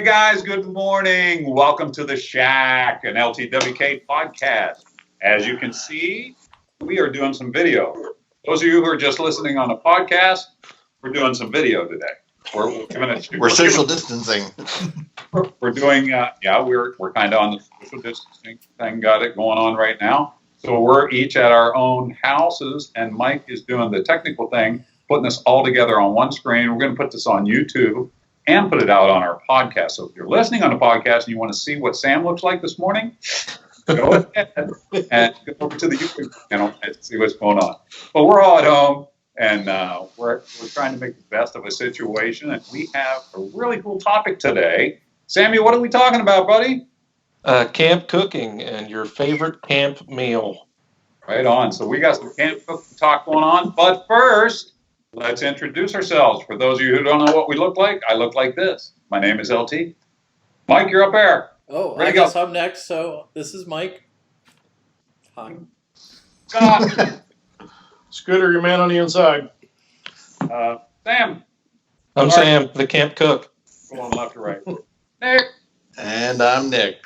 right, guys, good morning. Welcome to the Shack, an LTWK podcast. As you can see, we are doing some video. Those of you who are just listening on a podcast, we're doing some video today. We're social distancing. We're doing, we're kind of on the social distancing thing, got it going on right now. So we're each at our own houses, and Mike is doing the technical thing, putting this all together on one screen. We're going to put this on YouTube and put it out on our podcast. So if you're listening on the podcast and you want to see what Sam looks like this morning, go ahead and go over to the YouTube channel and see what's going on. But we're all at home, and we're trying to make the best of a situation, and we have a really cool topic today. Sammy, what are we talking about, buddy? Camp cooking and your favorite camp meal. Right on. So we got some camp cooking talk going on, but first, let's introduce ourselves. For those of you who don't know what we look like, I look like this. My name is LT. Mike, you're up there. Oh, I guess I'm next. So this is Mike. Hi. Scott. Scooter, your man on the inside. Sam. I'm Sam, the camp cook. Going left to right. Nick. And I'm Nick.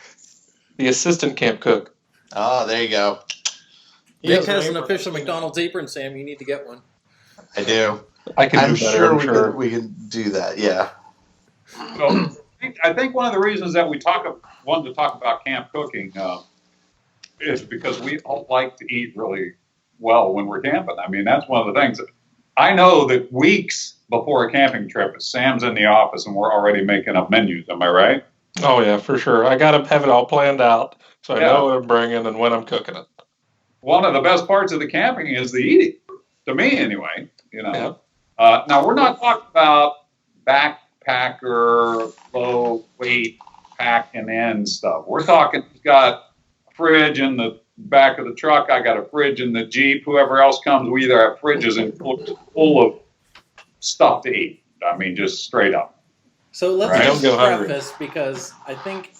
The assistant camp cook. Oh, there you go. Nick has an official McDonald's apron, Sam. You need to get one. I do. I'm sure we can do that, yeah. So I think one of the reasons that we wanted to talk about camp cooking is because we all like to eat really well when we're camping. I mean, that's one of the things. I know that weeks before a camping trip, Sam's in the office and we're already making up menus. Am I right? Oh, yeah, for sure. I got to have it all planned out so I know what I'm bringing and when I'm cooking it. One of the best parts of the camping is the eating, to me anyway. You know. Yeah. Now, we're not talking about backpacker, low weight packing in stuff. We're talking, you've got a fridge in the back of the truck. I got a fridge in the Jeep. Whoever else comes, we either have fridges and full of stuff to eat. I mean, just straight up. So let's Right. just Don't go hungry. preface, because I think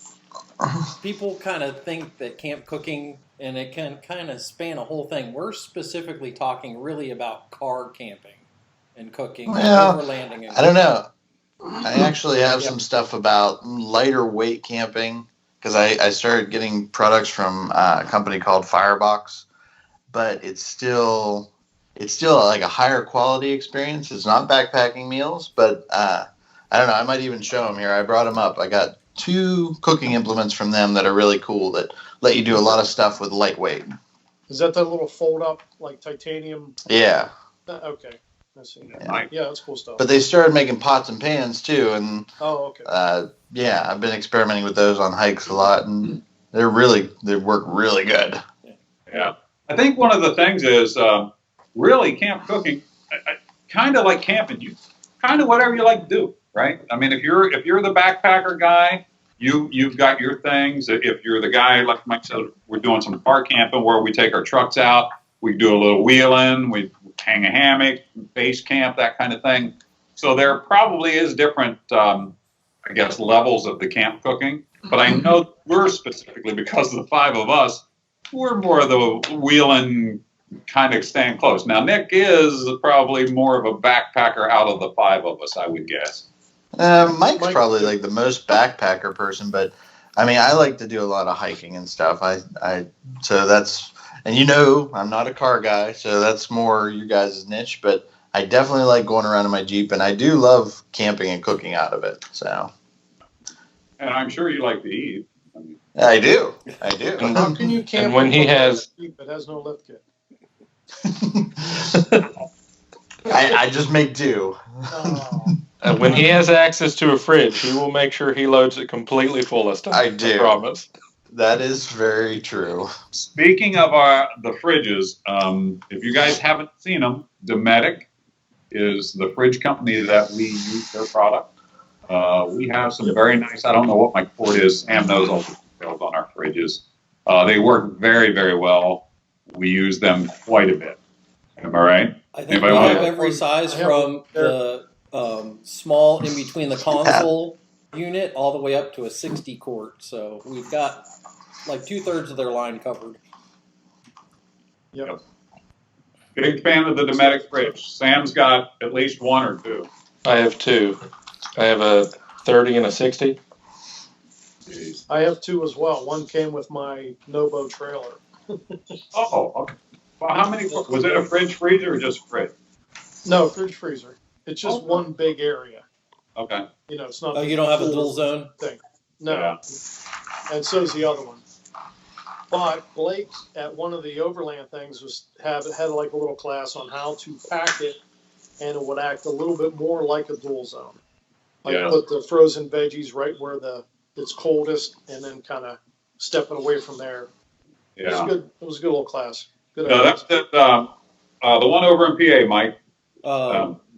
people kind of think that camp cooking, and it can kind of span a whole thing. We're specifically talking really about car camping and cooking, Well, overlanding. I don't know. I actually have some stuff about lighter weight camping because I started getting products from a company called Firebox, but it's still like a higher quality experience. It's not backpacking meals, but I don't know. I might even show them here. I brought them up. I got 2 cooking implements from them that are really cool that let you do a lot of stuff with lightweight. Is that the little fold up, like titanium? Yeah. Okay. I see. Yeah. That's cool stuff. But they started making pots and pans too, and okay. yeah, I've been experimenting with those on hikes a lot, and they work really good. Yeah. I think one of the things is really camp cooking, kind of like camping, you kind of whatever you like to do, right? I mean, if you're the backpacker guy, you've got your things. If you're the guy, like Mike said, we're doing some car camping where we take our trucks out, we do a little wheeling, we hang a hammock, base camp, that kind of thing. So there probably is different, I guess, levels of the camp cooking. But I know we're specifically, because of the 5 of us, we're more of the wheeling, kind of staying close. Now, Nick is probably more of a backpacker out of the 5 of us, I would guess. Mike's probably like the most backpacker person, but I mean, I like to do a lot of hiking and stuff. So that's, and I'm not a car guy, so that's more you guys' niche, but I definitely like going around in my Jeep, and I do love camping and cooking out of it, so. And I'm sure you like to eat. I do. How can you camp And when he has... Jeep that has no lift kit? I just make do. when he has access to a fridge, he will make sure he loads it completely full of stuff. I do. I promise. That is very true. Speaking of the fridges, if you guys haven't seen them, Dometic is the fridge company that we use their product. We have some very nice, I don't know what my cord is, Sam knows all the details on our fridges. They work very, very well. We use them quite a bit. Am I right? I think we have every size from the small in between the console unit all the way up to a 60 quart. So we've got like 2/3 of their line covered. Yep. Big fan of the Dometic fridge. Sam's got at least 1 or 2. I have 2. I have a 30 and a 60. Jeez. I have two as well. One came with my Nobo trailer. Oh, okay. Well, how many? Was it a fridge freezer or just fridge? No, fridge freezer. It's just Oh. one big area. Okay. It's not. Oh, you don't have a dual zone? Thing. No. Yeah. And so's the other one. But Blake at one of the overland things had like a little class on how to pack it, and it would act a little bit more like a dual zone. Like Yeah. put the frozen veggies right where it's coldest, and then kind of stepping away from there. It was Yeah. good. It was a good little class. Good. No, that's it. The one over in PA, Mike.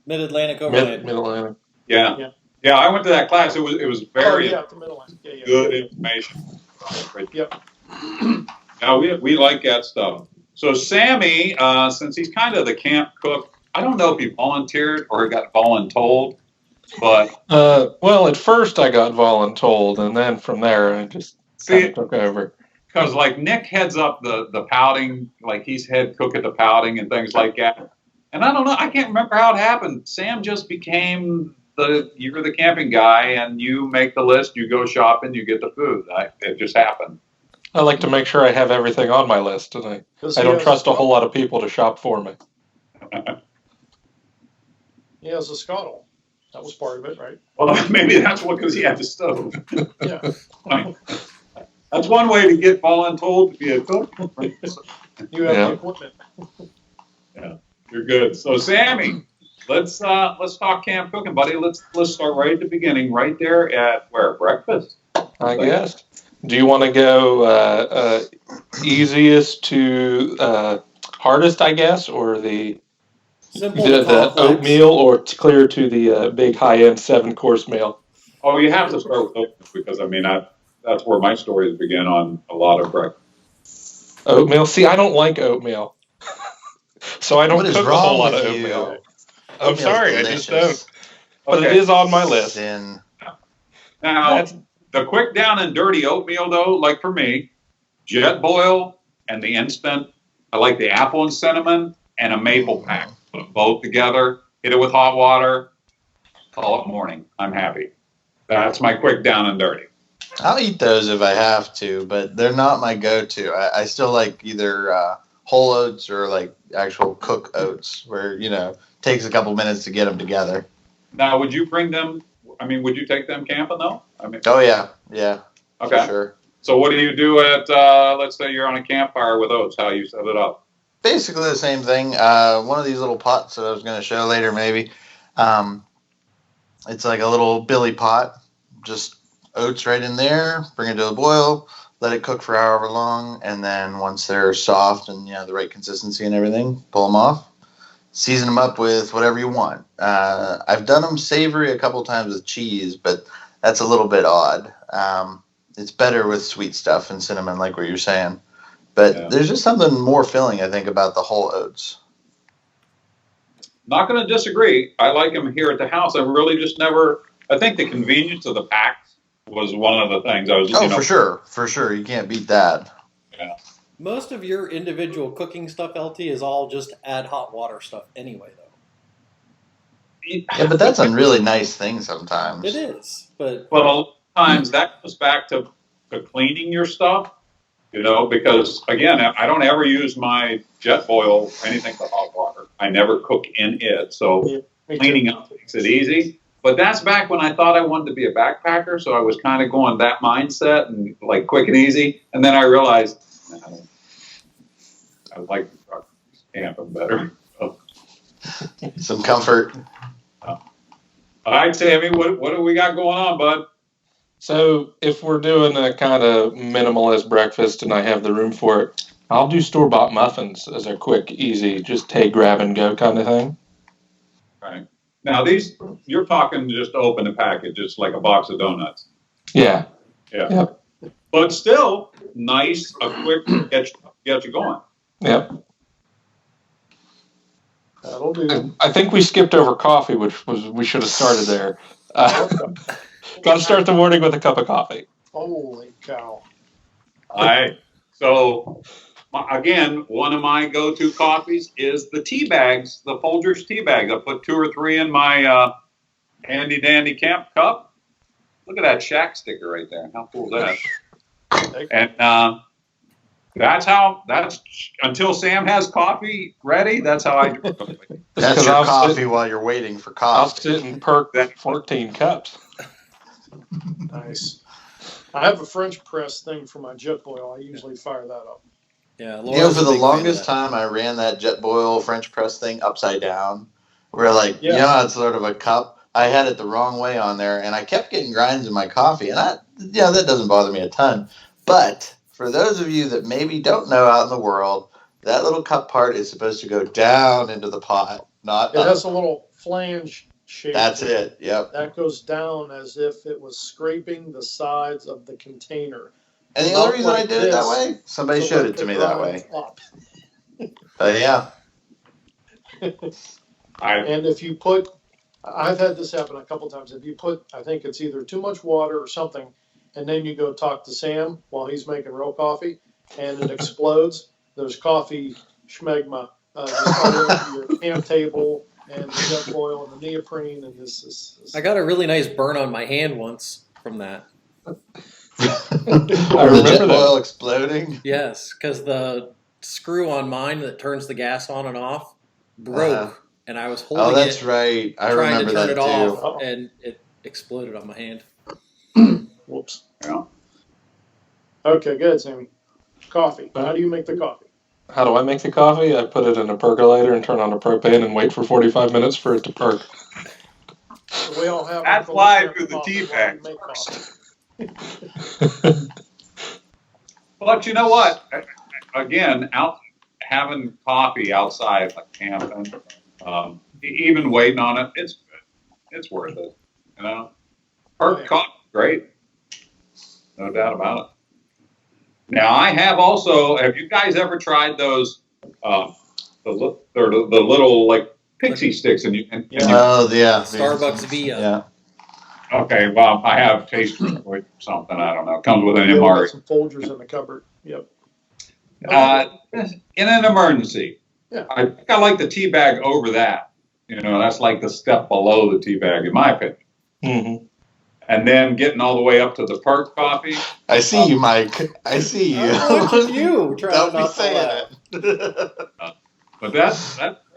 Mid-Atlantic overland. Mid-Atlantic. Yeah. Yeah. Yeah, I went to that class. It was very the middle end. Yeah. good information. Yep. Now we like that stuff. So Sammy, since he's kind of the camp cook, I don't know if he volunteered or he got voluntold, but Well, at first I got voluntold, and then from there I just kind of took over. because like Nich heads up the pouting, like he's head cook at the pouting and things like that. And I don't know, I can't remember how it happened. Sam just became you're the camping guy, and you make the list, you go shopping, you get the food. It just happened. I like to make sure I have everything on my list, and I don't trust a whole lot of people to shop for me. He has a scuttle. That was part of it, right? Well, maybe that's because he had the stove. Yeah. That's one way to get voluntold to be a cook. You have the equipment. Yeah, you're good. So Sammy, let's talk camp cooking, buddy. Let's start right at the beginning, right there at where breakfast. I guess. Do you want to go easiest to hardest, I guess, or the oatmeal, or clear to the big high-end 7-course meal? Oh, you have to start with oatmeal because I mean that's where my stories begin on a lot of breakfast. Oatmeal. See, I don't like oatmeal, so I don't cook a whole lot of you? oatmeal. I'm sorry, delicious. I just don't. But Okay. it is on my list. Now, the quick down and dirty oatmeal, though, like for me, jet boil and the instant. I like the apple and cinnamon and a maple pack. Put them both together, hit it with hot water, call it morning. I'm happy. That's my quick down and dirty. I'll eat those if I have to, but they're not my go-to. I still like either whole oats or like actual cook oats, where takes a couple minutes to get them together. Now, would you bring them? I mean, would you take them camping though? I mean, oh yeah, okay. For sure. So, what do you do at? Let's say you're on a campfire with oats. How you set it up? Basically the same thing. One of these little pots that I was going to show later, maybe. It's like a little billy pot. Just oats right in there. Bring it to a boil. Let it cook for however long, and then once they're soft and the right consistency and everything, pull them off. Season them up with whatever you want. I've done them savory a couple times with cheese, but that's a little bit odd. It's better with sweet stuff and cinnamon, like what you're saying. But there's just something more filling, I think, about the whole oats. Not going to disagree. I like them here at the house. I really just never. I think the convenience of the packs was one of the things I was. For sure, you can't beat that. Yeah. Most of your individual cooking stuff, LT, is all just add hot water stuff anyway, though. Yeah, but that's a really nice thing sometimes. It is, but a lot of times that goes back to cleaning your stuff, because again, I don't ever use my jet boil or anything but hot water. I never cook in it, so cleaning up makes it easy. But that's back when I thought I wanted to be a backpacker, so I was kind of going that mindset and like quick and easy. And then I realized I like camping better. So. Some comfort. All right, Sammy, what do we got going on, bud? So if we're doing a kind of minimalist breakfast and I have the room for it, I'll do store-bought muffins as a quick, easy, just take, grab, and go kind of thing. Right. Now, these, you're talking just open the package, just like a box of donuts. Yeah. Yeah. Yep. But still, nice, a quick get you going. Yep. That'll do. I think we skipped over coffee, which was we should have started there. Got to start the morning with a cup of coffee. Holy cow. All right. So, again, one of my go-to coffees is the tea bags, the Folgers tea bags. I put 2 or 3 in my handy-dandy camp cup. Look at that Shaq sticker right there. How cool is that? And that's until Sam has coffee ready. That's how I drink coffee. That's your coffee while you're waiting for coffee. I'll sit and perk 14 cups. Nice. I have a French press thing for my Jetboil. I usually fire that up. Yeah, for the longest time, I ran that Jetboil French press thing upside down, where it's sort of a cup. I had it the wrong way on there, and I kept getting grinds in my coffee, and that doesn't bother me a ton. But for those of you that maybe don't know out in the world, that little cup part is supposed to go down into the pot, not It up. has a little flange shape. That's it. Yep. That goes down as if it was scraping the sides of the container. And the only reason I did it that way, somebody showed it to me that way. But yeah. And if you put, I've had this happen a couple times. If you put, I think it's either too much water or something, and then you go talk to Sam while he's making real coffee, and it explodes. There's coffee schmegma just all over your camp table and the Jetboil and the neoprene and this. I got a really nice burn on my hand once from that. I remember the Jetboil exploding. Yes, because the screw on mine that turns the gas on and off broke, and I was holding it. Oh, that's right. I remember that too. Trying to turn it off, and it exploded on my hand. Whoops. Yeah. Okay, good, Sammy. Coffee. How do you make the coffee? How do I make the coffee? I put it in a percolator and turn on the propane and wait for 45 minutes for it to perk. So we all have. That's live through the tea bag. But you know what? Again, having coffee outside, like camping, even waiting on it, it's good. It's worth it. You know, perk coffee, great, no doubt about it. Now, I have also. Have you guys ever tried those? The little like pixie sticks, Starbucks Via. Yeah. Okay, well, I have tasted with something. I don't know. It comes with an Got MRE. some Folgers in the cupboard. Yep. In an emergency, Yeah. I think I like the tea bag over that. You know, that's like the step below the tea bag, in my opinion. Mm-hmm. And then getting all the way up to the perk coffee. I see you, Mike. I see you. Look at you trying Don't not be to saying laugh. it. But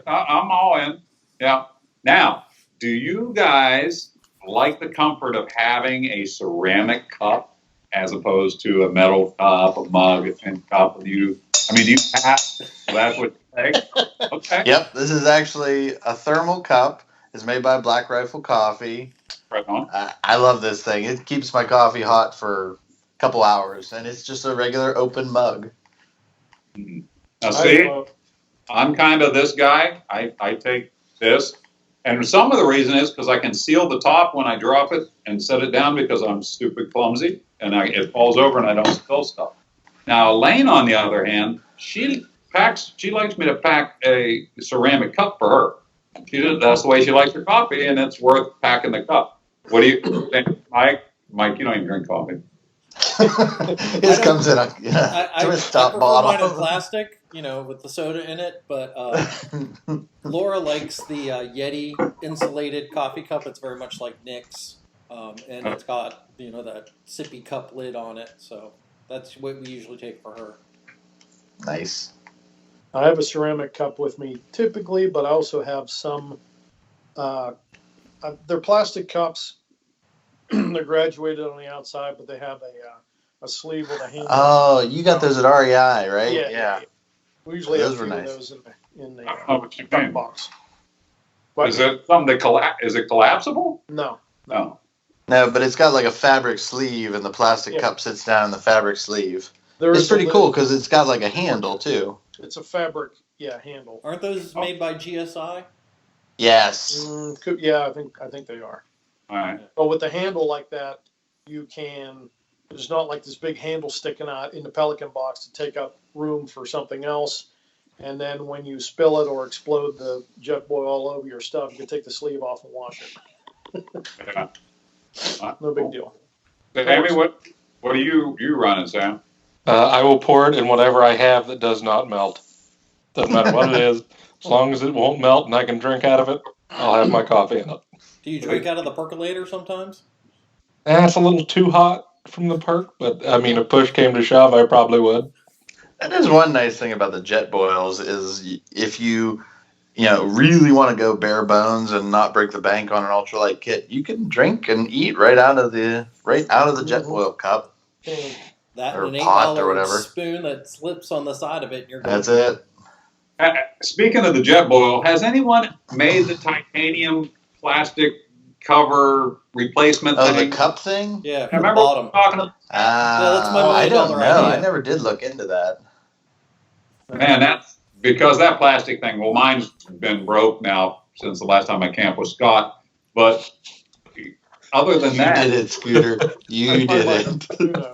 I'm all in. Yeah. Now, do you guys like the comfort of having a ceramic cup as opposed to a metal cup, a mug, and cup? Do you have? That's what you take. Okay. Yep. This is actually a thermal cup. It's made by Black Rifle Coffee. Right on. I love this thing. It keeps my coffee hot for a couple hours, and it's just a regular open mug. Now, see, I'm kind of this guy. I take this. And some of the reason is because I can seal the top when I drop it and set it down because I'm stupid clumsy, and it falls over and I don't spill stuff. Now, Elaine, on the other hand, she likes me to pack a ceramic cup for her. That's the way she likes her coffee, and it's worth packing the cup. What do you think, Mike? Mike, you don't even drink coffee. This comes in a twist top bottle. Mine in plastic, with the soda in it. But Laura likes the Yeti insulated coffee cup. It's very much like Nich's, and it's got that sippy cup lid on it. So that's what we usually take for her. Nice. I have a ceramic cup with me typically, but I also have some. They're plastic cups. They're graduated on the outside, but they have a sleeve with a handle. Oh, you got those at REI, right? Yeah. We usually have were nice. those in the what you mean? box. Is it something that is it collapsible? No. No, but it's got like a fabric sleeve, and the plastic cup sits down in the fabric sleeve. It's pretty cool because it's got like a handle too. It's a fabric, handle. Aren't those made by GSI? Yes. I think they are. All right. But with the handle like that, there's not like this big handle sticking out in the Pelican box to take up room for something else. And then when you spill it or explode the Jetboil all over your stuff, you can take the sleeve off and wash it. No big deal. Sammy, what are you running, Sam? I will pour it in whatever I have that does not melt. Doesn't matter what it is. As long as it won't melt and I can drink out of it, I'll have my coffee in it. Do you drink out of the percolator sometimes? That's a little too hot from the perk, but I mean, if push came to shove, I probably would. That is one nice thing about the jet boils is if you really want to go bare bones and not break the bank on an ultralight kit, you can drink and eat right out of the jet boil cup That or and an pot or $8 whatever. spoon that slips on the side of it, and you're good. That's it. Speaking of the jet boil, has anyone made the titanium plastic cover replacement Oh, thing? the cup thing? Yeah, I from the remember bottom. talking about that's my I don't $1 know. idea. I never did look into that. man, that's because that plastic thing. Well, mine's been broke now since the last time I camped with Scott. But other than that, You did it, Scooter. You did it. Who knows?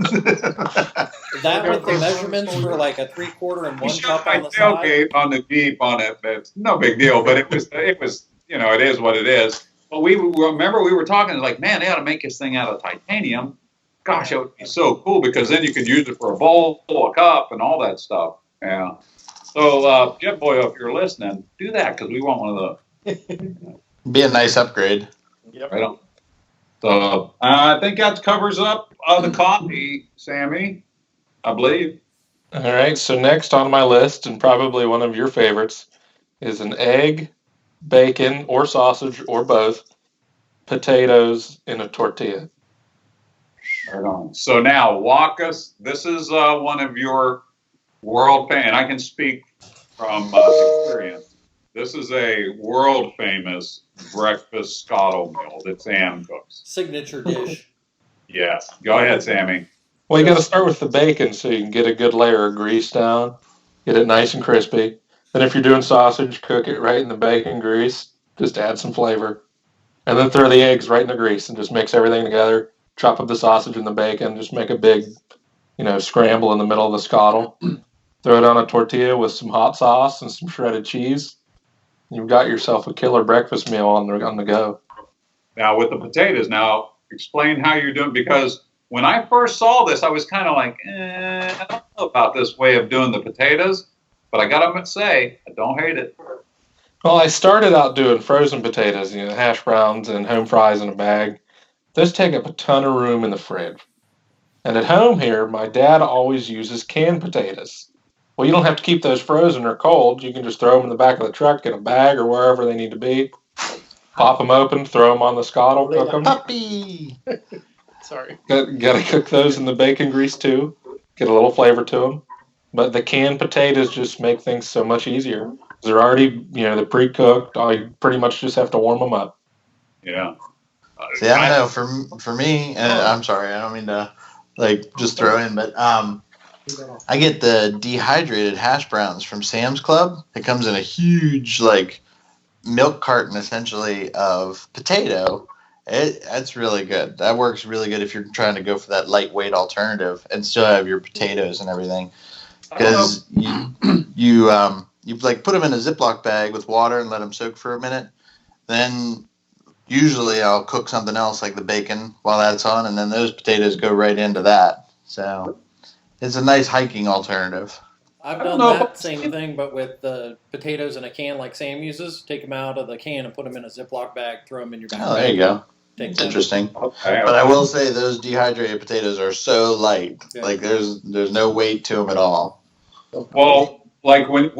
That with the measurements for like a 3/4 and we 1 shut cup my on the side. tailgate on the Jeep on it. It's no big deal, but it was it is what it is. But we remember we were talking like, man, they ought to make this thing out of titanium. Gosh, it would be so cool because then you could use it for a bowl, a cup, and all that stuff. Yeah. So, Jet Boy, if you're listening, do that because we want one of those. Be a nice upgrade. Yep. Right on. So I think that covers up the coffee, Sammy. I believe. All right, so next on my list, and probably one of your favorites, is an egg, bacon, or sausage, or both, potatoes in a tortilla. Right on. So now, walk us. This is one of your world and I can speak from experience. This is a world famous breakfast scottle meal that Sam cooks. Signature dish. Yes. Go ahead, Sammy. Well, you got to start with the bacon so you can get a good layer of grease down, get it nice and crispy. Then if you're doing sausage, cook it right in the bacon grease, just add some flavor. And then throw the eggs right in the grease and just mix everything together. Chop up the sausage and the bacon, just make a big, scramble in the middle of the scottle. Throw it on a tortilla with some hot sauce and some shredded cheese. You've got yourself a killer breakfast meal on the go. Now with the potatoes, now explain how you're doing because when I first saw this, I was kind of like, I don't know about this way of doing the potatoes, but I got to say, I don't hate it. Well, I started out doing frozen potatoes, hash browns and home fries in a bag. Those take up a ton of room in the fridge. And at home here, my dad always uses canned potatoes. Well, you don't have to keep those frozen or cold. You can just throw them in the back of the truck in a bag or wherever they need to be. Pop them open, throw them on the scottle, cook them. Puppy! Sorry. Got to cook those in the bacon grease too. Get a little flavor to them. But the canned potatoes just make things so much easier. They're already, they're pre-cooked. You pretty much just have to warm them up. Yeah. See, I don't know. For me, and I'm sorry, I don't mean to just throw in, but I get the dehydrated hash browns from Sam's Club. It comes in a huge milk carton essentially of potato. That's really good. That works really good if you're trying to go for that lightweight alternative and still have your potatoes and everything. Because you put them in a Ziploc bag with water and let them soak for a minute. Then usually I'll cook something else like the bacon while that's on, and then those potatoes go right into that. So it's a nice hiking alternative. I've done that same thing, but with the potatoes in a can like Sam uses. Take them out of the can and put them in a Ziploc bag. Throw them in your backpack. Oh, there you go. That's interesting. Okay. But I will say those dehydrated potatoes are so light. Yeah. There's no weight to them at all. Well,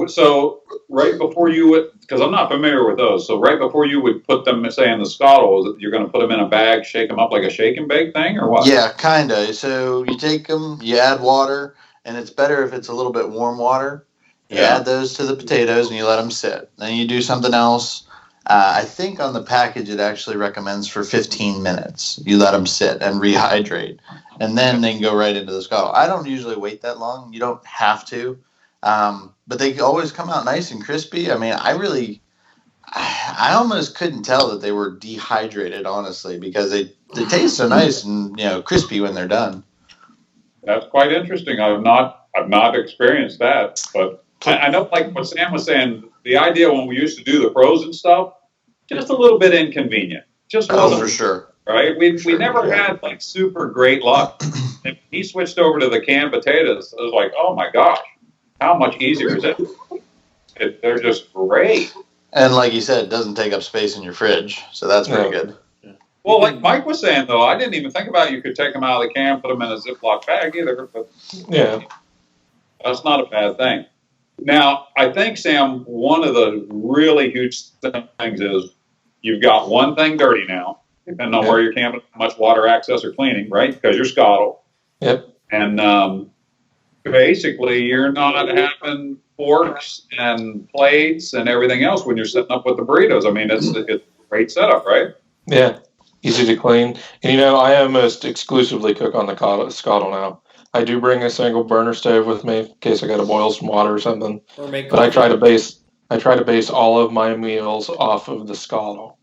so right before you would, because I'm not familiar with those, so right before you would put them, say, in the scottle, you're going to put them in a bag, shake them up like a shake and bake thing, or what? Yeah, kind of. So you take them, you add water, and it's better if it's a little bit warm water. You add those to the potatoes and you let them sit. Then you do something else. I think on the package it actually recommends for 15 minutes. You let them sit and rehydrate, and then they can go right into the scottle. I don't usually wait that long. You don't have to. But they always come out nice and crispy. I mean, I almost couldn't tell that they were dehydrated, honestly, because they taste so nice and crispy when they're done. That's quite interesting. I've not experienced that, but I know, like what Sam was saying, the idea when we used to do the frozen stuff, just a little bit inconvenient. Just wasn't for sure. Right? We never had super great luck. And he switched over to the canned potatoes. I was like, oh my gosh, how much easier is it? They're just great. And like you said, it doesn't take up space in your fridge, so that's pretty good. Well, like Mike was saying, though, I didn't even think about you could take them out of the can, put them in a Ziploc bag either, but Yeah. that's not a bad thing. Now, I think, Sam, one of the really huge things is you've got one thing dirty now, depending on where you're camping, how much water access or cleaning, right? Because you're scuttle. Yep. And basically, you're not having forks and plates and everything else when you're setting up with the burritos. I mean, it's a great setup, right? Yeah. Easy to clean. And I almost exclusively cook on the scuttle now. I do bring a single burner stove with me in case I got to boil some water or something. Or make But I try to base all of my meals off of the scuttle.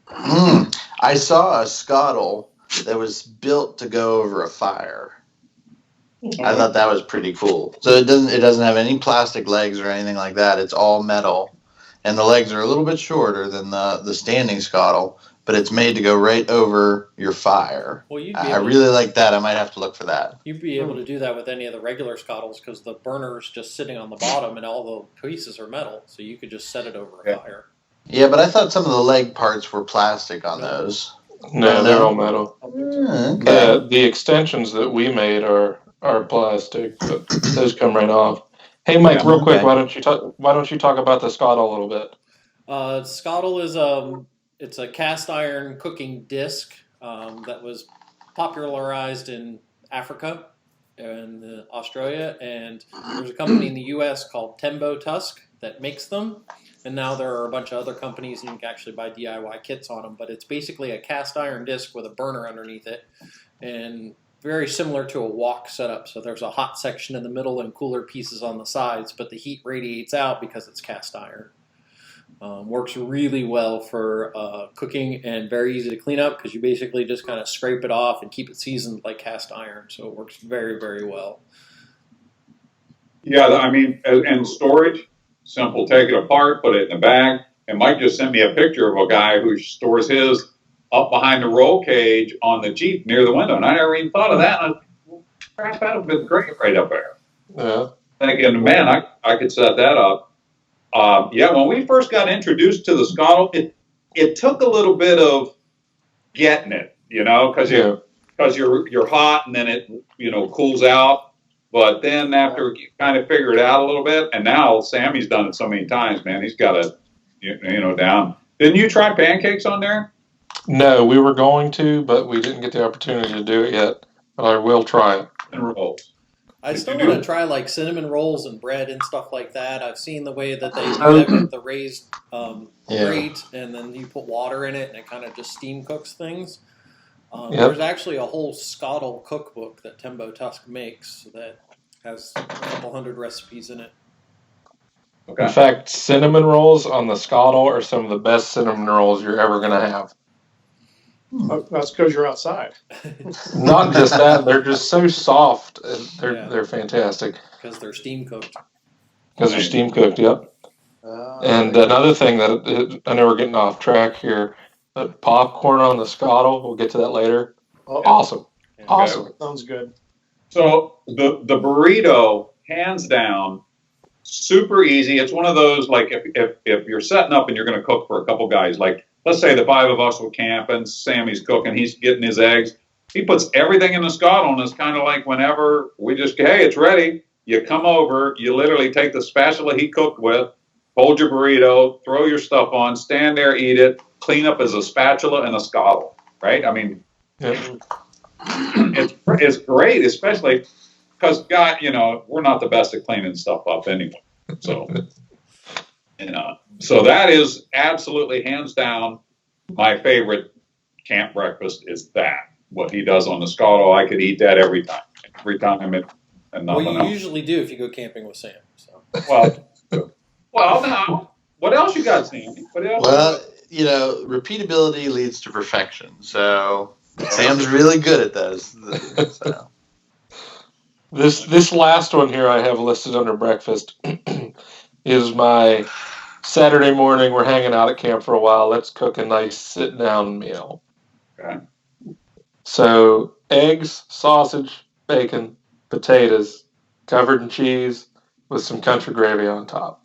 I saw a scuttle that was built to go over a fire. I thought that was pretty cool. So it doesn't have any plastic legs or anything like that. It's all metal, and the legs are a little bit shorter than the standing scuttle, but it's made to go right over your fire. Well, I really like that. I might have to look for that. You'd be able to do that with any of the regular scuttles because the burner's just sitting on the bottom and all the pieces are metal, so you could just set it over a fire. Yeah, but I thought some of the leg parts were plastic on those. No, they're all metal. Okay. The extensions that we made are plastic, but those come right off. Hey, Mike, real quick, why don't you talk about the scuttle a little bit? Scuttle is it's a cast iron cooking disc that was popularized in Africa and Australia, and there's a company in the U.S. called Tembo Tusk that makes them, and now there are a bunch of other companies and you can actually buy DIY kits on them. But it's basically a cast iron disc with a burner underneath it, and very similar to a wok setup. So there's a hot section in the middle and cooler pieces on the sides, but the heat radiates out because it's cast iron. Works really well for cooking and very easy to clean up because you basically just kind of scrape it off and keep it seasoned like cast iron. So it works very, very well. Yeah, I mean, and storage, simple. Take it apart, put it in a bag. And Mike just sent me a picture of a guy who stores his up behind the roll cage on the Jeep near the window. And I never even thought of that. And I was, well, crap, that would have been great right up there. Yeah. Thinking, man, I could set that up. Yeah, when we first got introduced to the scuttle, it took a little bit of getting it, because you're hot and then it cools out. But then after you kind of figure it out a little bit, and now Sammy's done it so many times, man, he's got it down. Didn't you try pancakes on there? No, we were going to, but we didn't get the opportunity to do it yet. But I will try it. And rolls. I still want to try like cinnamon rolls and bread and stuff like that. I've seen the way that they do it with the raised grate, and then you put water in it and it kind of just steam cooks things. There's actually a whole scuttle cookbook that Tembo Tusk makes that has a couple hundred recipes in it. Okay. In fact, cinnamon rolls on the scuttle are some of the best cinnamon rolls you're ever going to have. That's because you're outside. Not just that, they're just so soft. They're fantastic. Because they're steam cooked. Yep. And another thing that I know we're getting off track here, but popcorn on the scuttle, we'll get to that later. Awesome. Yeah. Awesome. Sounds good. So the burrito, hands down, super easy. It's one of those, like, if you're setting up and you're going to cook for a couple guys, like, let's say the five of us were camping, Sammy's cooking, he's getting his eggs. He puts everything in the scuttle, and it's kind of like whenever we just, hey, it's ready. You come over, you literally take the spatula he cooked with, hold your burrito, throw your stuff on, stand there, eat it, clean up as a spatula and a scuttle, right? I mean, it's great, especially because, God, we're not the best at cleaning stuff up anyway. So, so that is absolutely hands down my favorite camp breakfast is that. What he does on the scuttle, I could eat that every time and nothing you else. usually do if you go camping with Sam. So. Well, now, what else you got, Sammy? Well, repeatability leads to perfection. So Sam's really good at those. So. This last one here I have listed under breakfast is my Saturday morning. We're hanging out at camp for a while. Let's cook a nice sit-down meal. Okay. So eggs, sausage, bacon, potatoes, covered in cheese with some country gravy on top.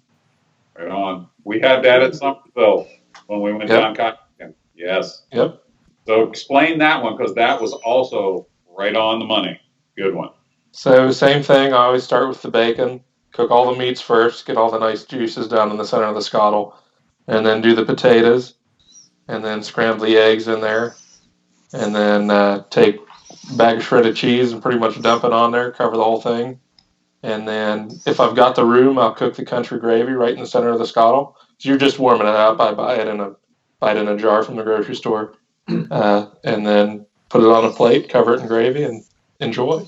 Right on. We had that at Somerville when we went down kayaking. Yes. Yep. So explain that one, because that was also right on the money. Good one. So same thing. I always start with the bacon. Cook all the meats first. Get all the nice juices down in the center of the scuttle, and then do the potatoes, and then scramble the eggs in there, and then take a bag of shredded cheese and pretty much dump it on there. Cover the whole thing, and then if I've got the room, I'll cook the country gravy right in the center of the scuttle. So you're just warming it up. I buy it in a jar from the grocery store, and then put it on a plate, cover it in gravy, and enjoy.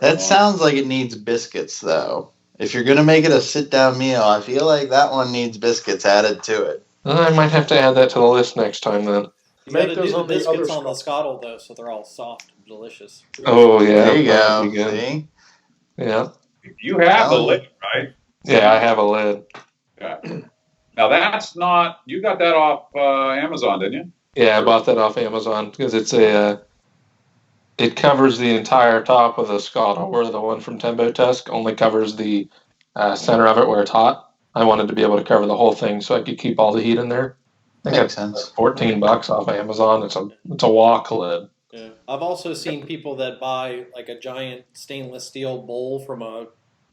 That sounds like it needs biscuits, though. If you're going to make it a sit-down meal, I feel like that one needs biscuits added to it. I might have to add that to the list next time then. You got Make to those do the on the other biscuits on the scuttle. scuttle though, so they're all soft and delicious. Oh yeah, There you that would go. be good. See? Yeah, You have the Well, lid, right? yeah, I have a lid. Yeah. Now that's not. You got that off Amazon, didn't you? Yeah, I bought that off Amazon because it covers the entire top of the scuttle, where the one from Tembo Tusk only covers the center of it where it's hot. I wanted to be able to cover the whole thing so I could keep all the heat in there. I think Makes it's sense. $14 off Amazon. It's a wok lid. Yeah. I've also seen people that buy like a giant stainless steel bowl from a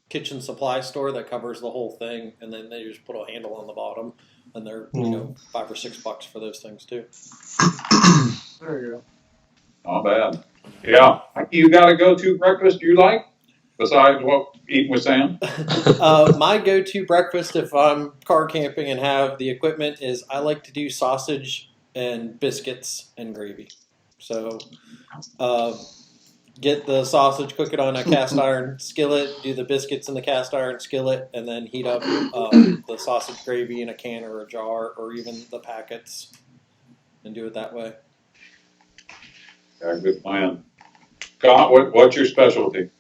kitchen supply store that covers the whole thing, and then they just put a handle on the bottom, and they're $5 or $6 for those things too. There you go. Not bad. Yeah. You got a go-to breakfast you like besides what eating with Sam? My go-to breakfast if I'm car camping and have the equipment is I like to do sausage and biscuits and gravy. So get the sausage, cook it on a cast iron skillet, do the biscuits in the cast iron skillet, and then heat up the sausage gravy in a can or a jar or even the packets and do it that way. Yeah, good plan. Scott, what's your specialty?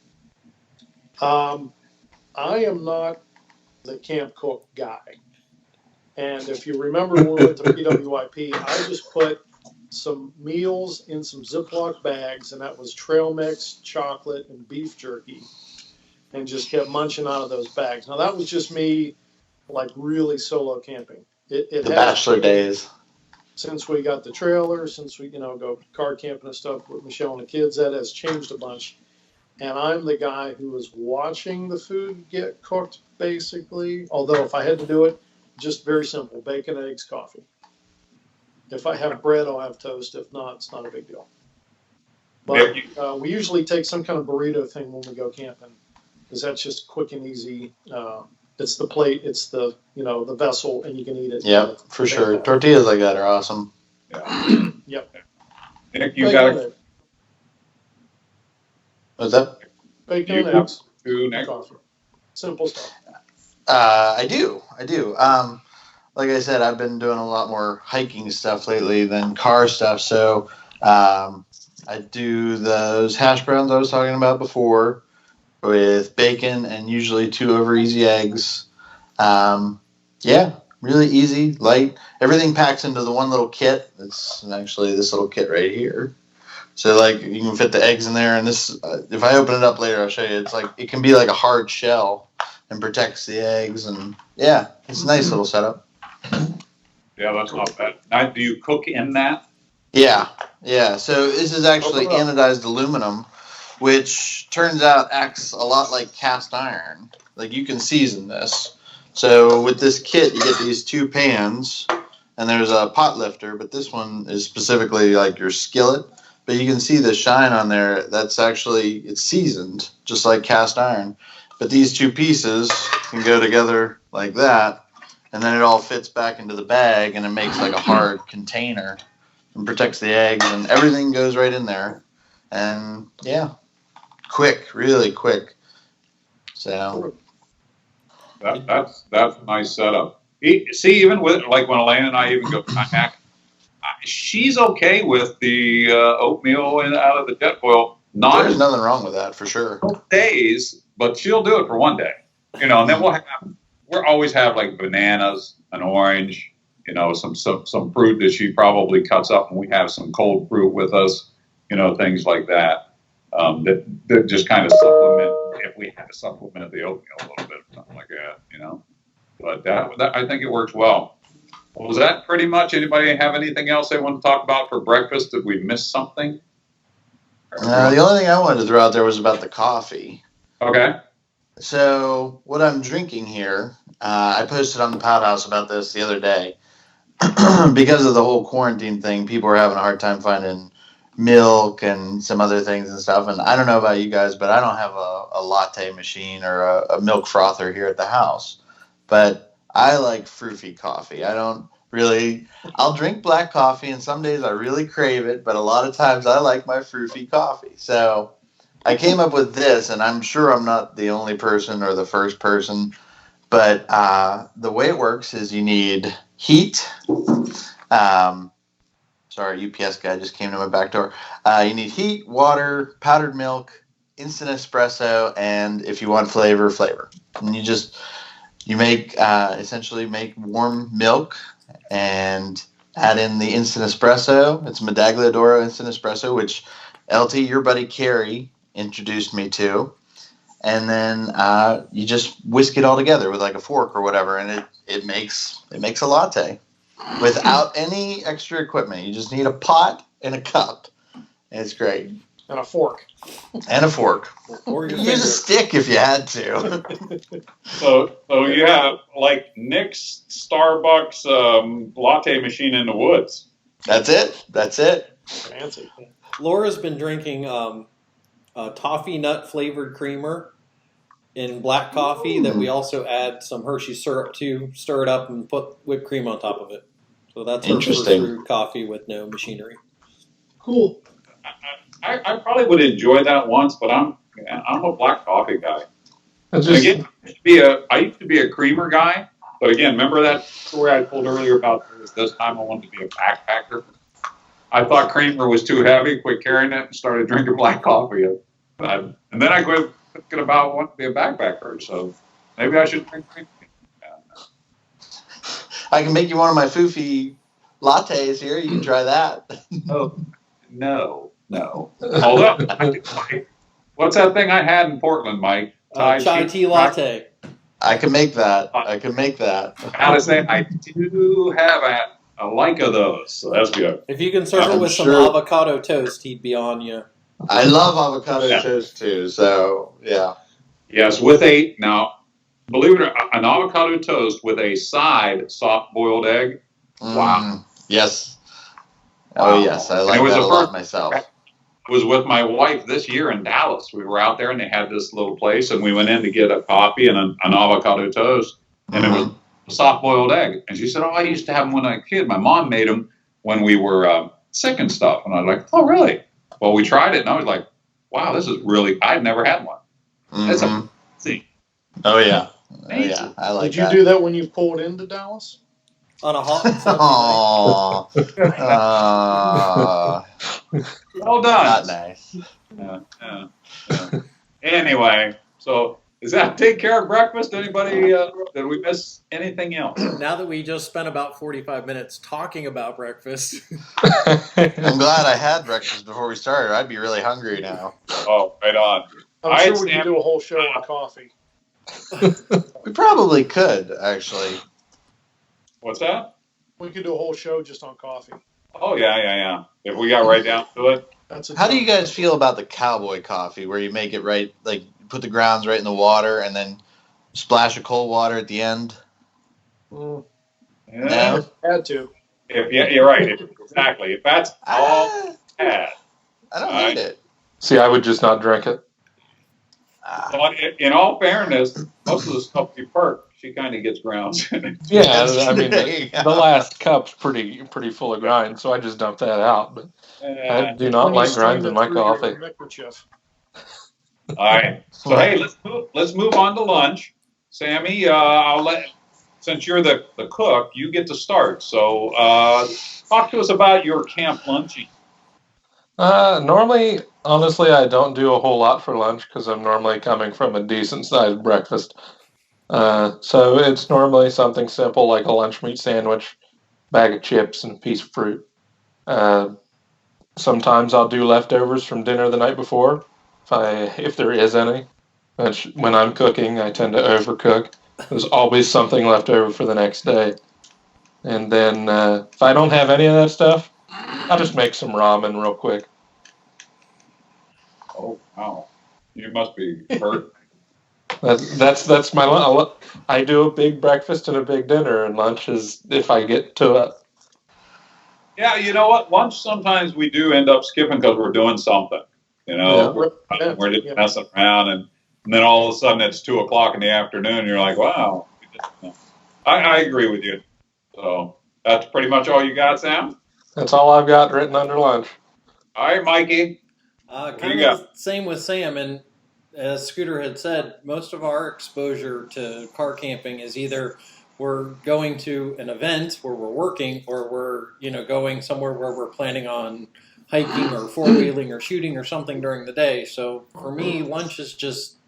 I am not the camp cook guy. And if you remember when we went to PWIP, I just put some meals in some Ziploc bags, and that was trail mix, chocolate, and beef jerky, and just kept munching out of those bags. Now, that was just me, like, really solo camping. The has bachelor days. Since we got the trailer, since we, go car camping and stuff with Michelle and the kids, that has changed a bunch. And I'm the guy who is watching the food get cooked, basically. Although if I had to do it, just very simple: bacon, eggs, coffee. If I have bread, I'll have toast. If not, it's not a big deal. But we usually take some kind of burrito thing when we go camping, because that's just quick and easy. It's the plate, it's the the vessel, and you can eat it. Yeah, for sure. Tortillas like that are awesome. Yeah. Yep. Nick, you got a What's that? Bacon You and eggs, Nick? coffee. Simple stuff. I do. Like I said, I've been doing a lot more hiking stuff lately than car stuff. So I do those hash browns I was talking about before with bacon and usually 2 over easy eggs. Yeah, really easy, light. Everything packs into the one little kit. It's actually this little kit right here. So like you can fit the eggs in there, and this if I open it up later, I'll show you. It's like it can be like a hard shell and protects the eggs, and yeah, it's a nice little setup. Yeah, that's not bad. Now, do you cook in that? Yeah. So this is actually anodized aluminum, which turns out acts a lot like cast iron. Like you can season this. So with this kit, you get these 2 pans, and there's a pot lifter, but this one is specifically like your skillet. But you can see the shine on there. That's actually, it's seasoned, just like cast iron. But these 2 pieces can go together like that, and then it all fits back into the bag, and it makes like a hard container and protects the eggs, and everything goes right in there. And yeah, quick, really quick. So That's a nice setup. See, even with like when Elaine and I even go kayak, she's okay with the oatmeal out of the jet foil. There's nothing wrong with that for sure. Days, but she'll do it for one day. And then we'll always have like bananas, an orange, some fruit that she probably cuts up, and we have some cold fruit with us, things like that. That just kind of supplement if we have to supplement the oatmeal a little bit or something like that, But that I think it works well. Was that pretty much? Anybody have anything else they want to talk about for breakfast? Did we miss something? The only thing I wanted to throw out there was about the coffee. Okay. So what I'm drinking here, I posted on the Pout House about this the other day. Because of the whole quarantine thing, people are having a hard time finding milk and some other things and stuff. And I don't know about you guys, but I don't have a latte machine or a milk frother here at the house. But I like Fruity coffee. I don't really. I'll drink black coffee, and some days I really crave it. But a lot of times I like my Fruity coffee. So I came up with this, and I'm sure I'm not the only person or the first person. But the way it works is you need heat. Sorry, UPS guy just came to my back door. You need heat, water, powdered milk, instant espresso, and if you want flavor. And you make essentially make warm milk and add in the instant espresso. It's Medagliadoro instant espresso, which LT, your buddy Carrie, introduced me to. And then you just whisk it all together with like a fork or whatever, and it makes a latte without any extra equipment. You just need a pot and a cup, and it's great. And a fork. And a fork. Or your Use a stick if you had to. So you have like Nick's Starbucks latte machine in the woods. That's it. Fancy. Laura's been drinking toffee nut flavored creamer in black coffee that we also add some Hershey syrup to, stir it up, and put whipped cream on top of it. So that's her first brewed coffee with no machinery. Cool. I probably would enjoy that once, but I'm a black coffee guy. Again, I used to be a creamer guy, but again, remember that story I told earlier about this time I wanted to be a backpacker? I thought creamer was too heavy, quit carrying it, and started drinking black coffee. And then I quit thinking about wanting to be a backpacker, so maybe I should drink creamer. I can make you one of my foofy lattes here. You can try that. Oh, no. Although, what's that thing I had in Portland, Mike? Chai tea latte. I can make that. How to say, I do have a like of those, so that's good. If you can serve it with some avocado toast, he'd be on you. I love avocado toast too, so yeah. Yes, now, believe it or not, an avocado toast with a side soft-boiled egg. Wow. Yes. Oh, wow. Yes. I like that a lot myself. I was with my wife this year in Dallas. We were out there, and they had this little place, and we went in to get a coffee and an avocado toast, and it was a soft-boiled egg. And she said, I used to have them when I was a kid. My mom made them when we were sick and stuff. And I was like, oh, really? Well, we tried it, and I was like, wow, this is really, I'd never had one. That's amazing. Oh, yeah. I like that. Did you do that when you pulled into Dallas? On a hot well done. Not nice. Yeah. Anyway, so does that take care of breakfast? Anybody, did we miss anything else? Now that we just spent about 45 minutes talking about breakfast. I'm glad I had breakfast before we started. I'd be really hungry now. Oh, right on. I'm sure we can do a whole show on coffee. We probably could, actually. What's that? We could do a whole show just on coffee. Oh, yeah. If we got right down to it. How do you guys feel about the cowboy coffee, where you make it right, like put the grounds right in the water and then splash of cold water at the end? Yeah. No? Had to. You're right. Exactly. If that's all bad. I don't need it. See, I would just not drink it. But in all fairness, most of the stuff we perk, she kind of gets grounds. Yeah, I mean, the last cup's pretty full of grind, so I just dump that out. But I do not like grinds in my coffee. All right. So hey, let's move on to lunch. Sammy, since you're the cook, you get to start. So talk to us about your camp lunching. Normally, honestly, I don't do a whole lot for lunch because I'm normally coming from a decent-sized breakfast. So it's normally something simple like a lunch meat sandwich, bag of chips, and a piece of fruit. Sometimes I'll do leftovers from dinner the night before, if there is any. Which, when I'm cooking, I tend to overcook. There's always something left over for the next day. And then if I don't have any of that stuff, I'll just make some ramen real quick. Oh, wow. You must be hurt. That's my. I do a big breakfast and a big dinner, and lunch is if I get to it. Yeah, you know what? Lunch sometimes we do end up skipping because we're doing something. You know, we're just messing around, and then all of a sudden it's 2:00 in the afternoon, and you're like, wow. I agree with you. So that's pretty much all you got, Sam? That's all I've got written under lunch. All right, Mikey. Kind of the same with Sam, and as Scooter had said, most of our exposure to car camping is either we're going to an event where we're working, or we're going somewhere where we're planning on hiking or four-wheeling or shooting or something during the day. So for me, lunch is just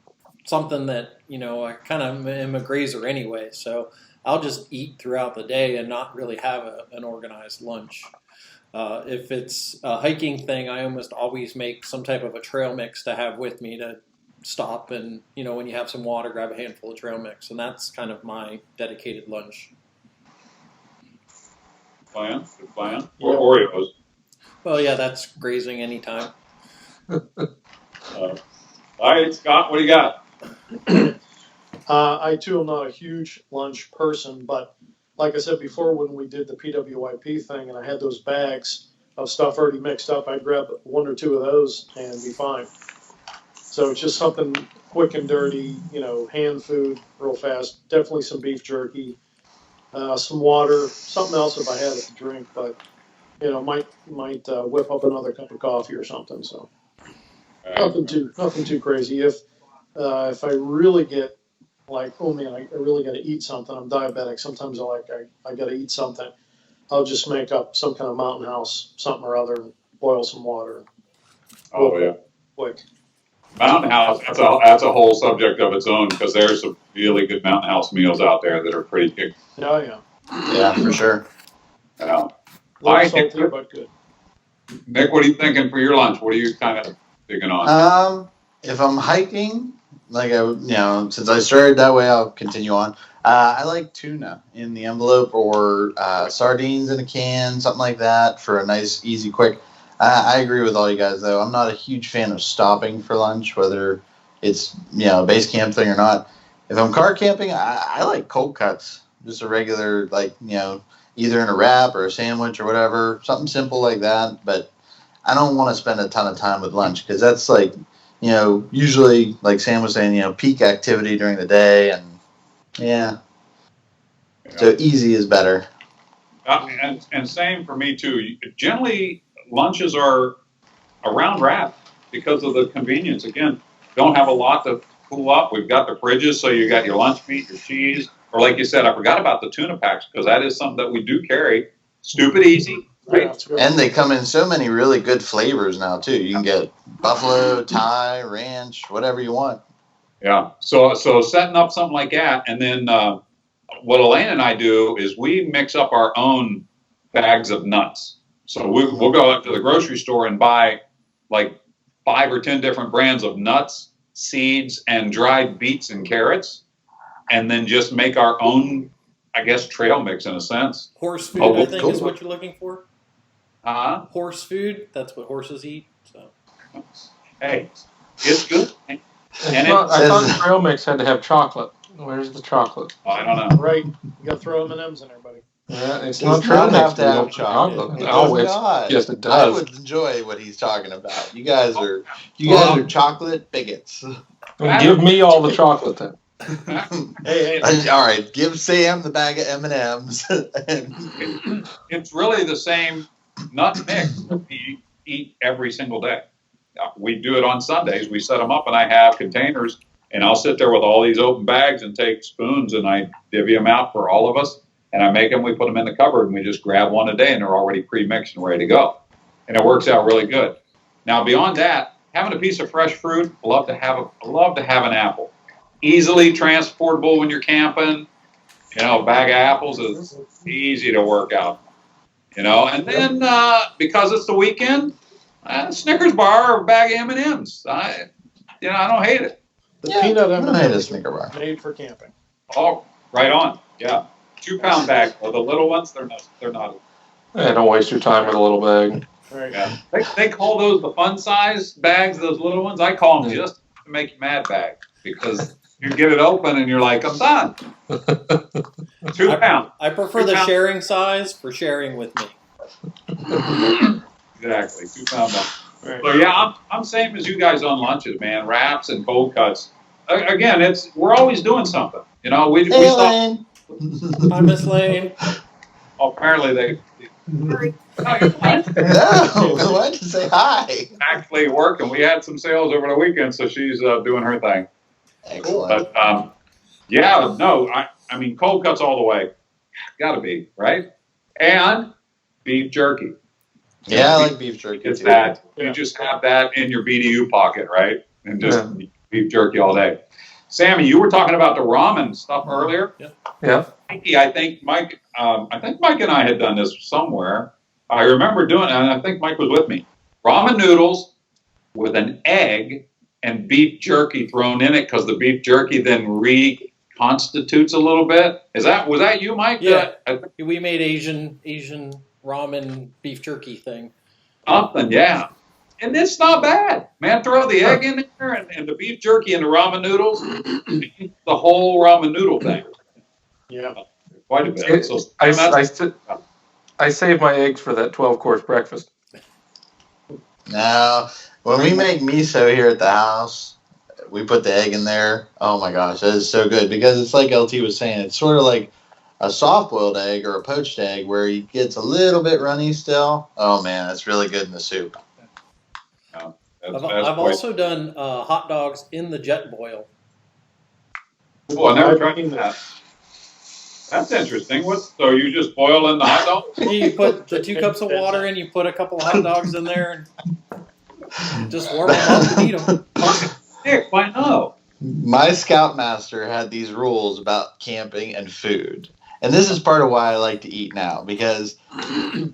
something that I kind of am a grazer anyway. So I'll just eat throughout the day and not really have an organized lunch. If it's a hiking thing, I almost always make some type of a trail mix to have with me to stop and, when you have some water, grab a handful of trail mix. And that's kind of my dedicated lunch. Good plan. Or Oreos. Well, yeah, that's grazing anytime. All right, Scott, what do you got? I too am not a huge lunch person, but like I said before, when we did the PWIP thing and I had those bags of stuff already mixed up, I'd grab one or two of those and be fine. So it's just something quick and dirty, hand food real fast. Definitely some beef jerky, some water, something else if I had it to drink, but might whip up another cup of coffee or something. So nothing too crazy. If I really get like, oh man, I really got to eat something. I'm diabetic. Sometimes I got to eat something. I'll just make up some kind of mountain house, something or other, and boil some water. Oh yeah, quick. Mountain House. That's a whole subject of its own because there's some really good Mountain House meals out there that are pretty good. Oh yeah. Yeah, for sure. Yeah. Salty but good. Nick, what are you thinking for your lunch? What are you kind of digging on? If I'm hiking, since I started that way, I'll continue on. I like tuna in the envelope or sardines in a can, something like that for a nice, easy, quick. I agree with all you guys, though. I'm not a huge fan of stopping for lunch, whether it's a base camp thing or not. If I'm car camping, I like cold cuts, just a regular either in a wrap or a sandwich or whatever, something simple like that. But I don't want to spend a ton of time with lunch because that's usually like Sam was saying, peak activity during the day, and so easy is better. And same for me too. Generally, lunches are around wrap because of the convenience. Again, don't have a lot to cool up. We've got the fridges, so you got your lunch meat, your cheese, or like you said, I forgot about the tuna packs because that is something that we do carry. Stupid easy, right? And they come in so many really good flavors now too. You can get buffalo, Thai, ranch, whatever you want. Yeah. So setting up something like that, and then what Elaine and I do is we mix up our own bags of nuts. So we'll go up to the grocery store and buy like 5 or 10 different brands of nuts, seeds, and dried beets and carrots, and then just make our own, I guess, trail mix in a sense. Horse food, I think, is what you're looking for. Horse food, that's what horses eat. So. Hey, it's good. I thought trail mix had to have chocolate. Where's the chocolate? I don't know. Right, you got to throw M&Ms in there, buddy. Yeah, it does not have to have chocolate. It does not. Yes, it does. I would enjoy what he's talking about. You guys are chocolate bigots. Give me all the chocolate then. Hey. All right, give Sam the bag of M&Ms. It's really the same nut mix we eat every single day. We do it on Sundays. We set them up, and I have containers, and I'll sit there with all these open bags and take spoons, and I divvy them out for all of us. And I make them, we put them in the cupboard, and we just grab one a day, and they're already pre-mixed and ready to go. And it works out really good. Now, beyond that, having a piece of fresh fruit, I love to have an apple. Easily transportable when you're camping. A bag of apples is easy to work out. And then because it's the weekend, a Snickers bar or a bag of M&Ms. I don't hate it. The peanut M&Ms M&Ms a Snicker bar made for camping. Oh, right on. Yeah. 2-pound bag. Or the little ones, they're not. They're not. Yeah, don't waste your time with a little bag. Right. Yeah. They call those the fun size bags. Those little ones. I call them Yeah. just to make you mad bag because you get it open and you're like, I'm done. 2 pound. I prefer the sharing size for sharing with me. Exactly. 2-pound bag. Right. So yeah, I'm same as you guys on lunches, man. Wraps and cold cuts. Again, we're always doing something. You know, we stop. Lane. Hi, Miss Lane. Apparently they No, why did you say hi? actually work, and we had some sales over the weekend, so she's doing her thing. Excellent. But yeah, no, I mean cold cuts all the way. Got to be right, and beef jerky. Yeah, I like beef jerky. It's too. that Yeah. you just have that in your BDU pocket, right, and just beef jerky all day. Sammy, you were talking about the ramen stuff earlier. Yeah. Mikey, I think Mike and I had done this somewhere. I remember doing it, and I think Mike was with me. Ramen noodles with an egg and beef jerky thrown in it because the beef jerky then reconstitutes a little bit. Was that you, Mike? Yeah. We made Asian ramen beef jerky thing. Something, yeah. And it's not bad, man. Throw the egg in there and the beef jerky and the ramen noodles, the whole ramen noodle thing. Yeah. Quite a bit. So I save my eggs for that 12-course breakfast. Now, when we make miso here at the house, we put the egg in there. Oh my gosh, that is so good because it's like LT was saying. It's sort of like a soft-boiled egg or a poached egg where it gets a little bit runny still. Oh man, that's really good in the soup. I've also done hot dogs in the jet boil. Oh, I never tried that. That's interesting. So you just boil in the hot dog? You put the 2 cups of water in, you put a couple of hot dogs in there, and just warm them up and eat them. Nick, why no? My scoutmaster had these rules about camping and food. And this is part of why I like to eat now because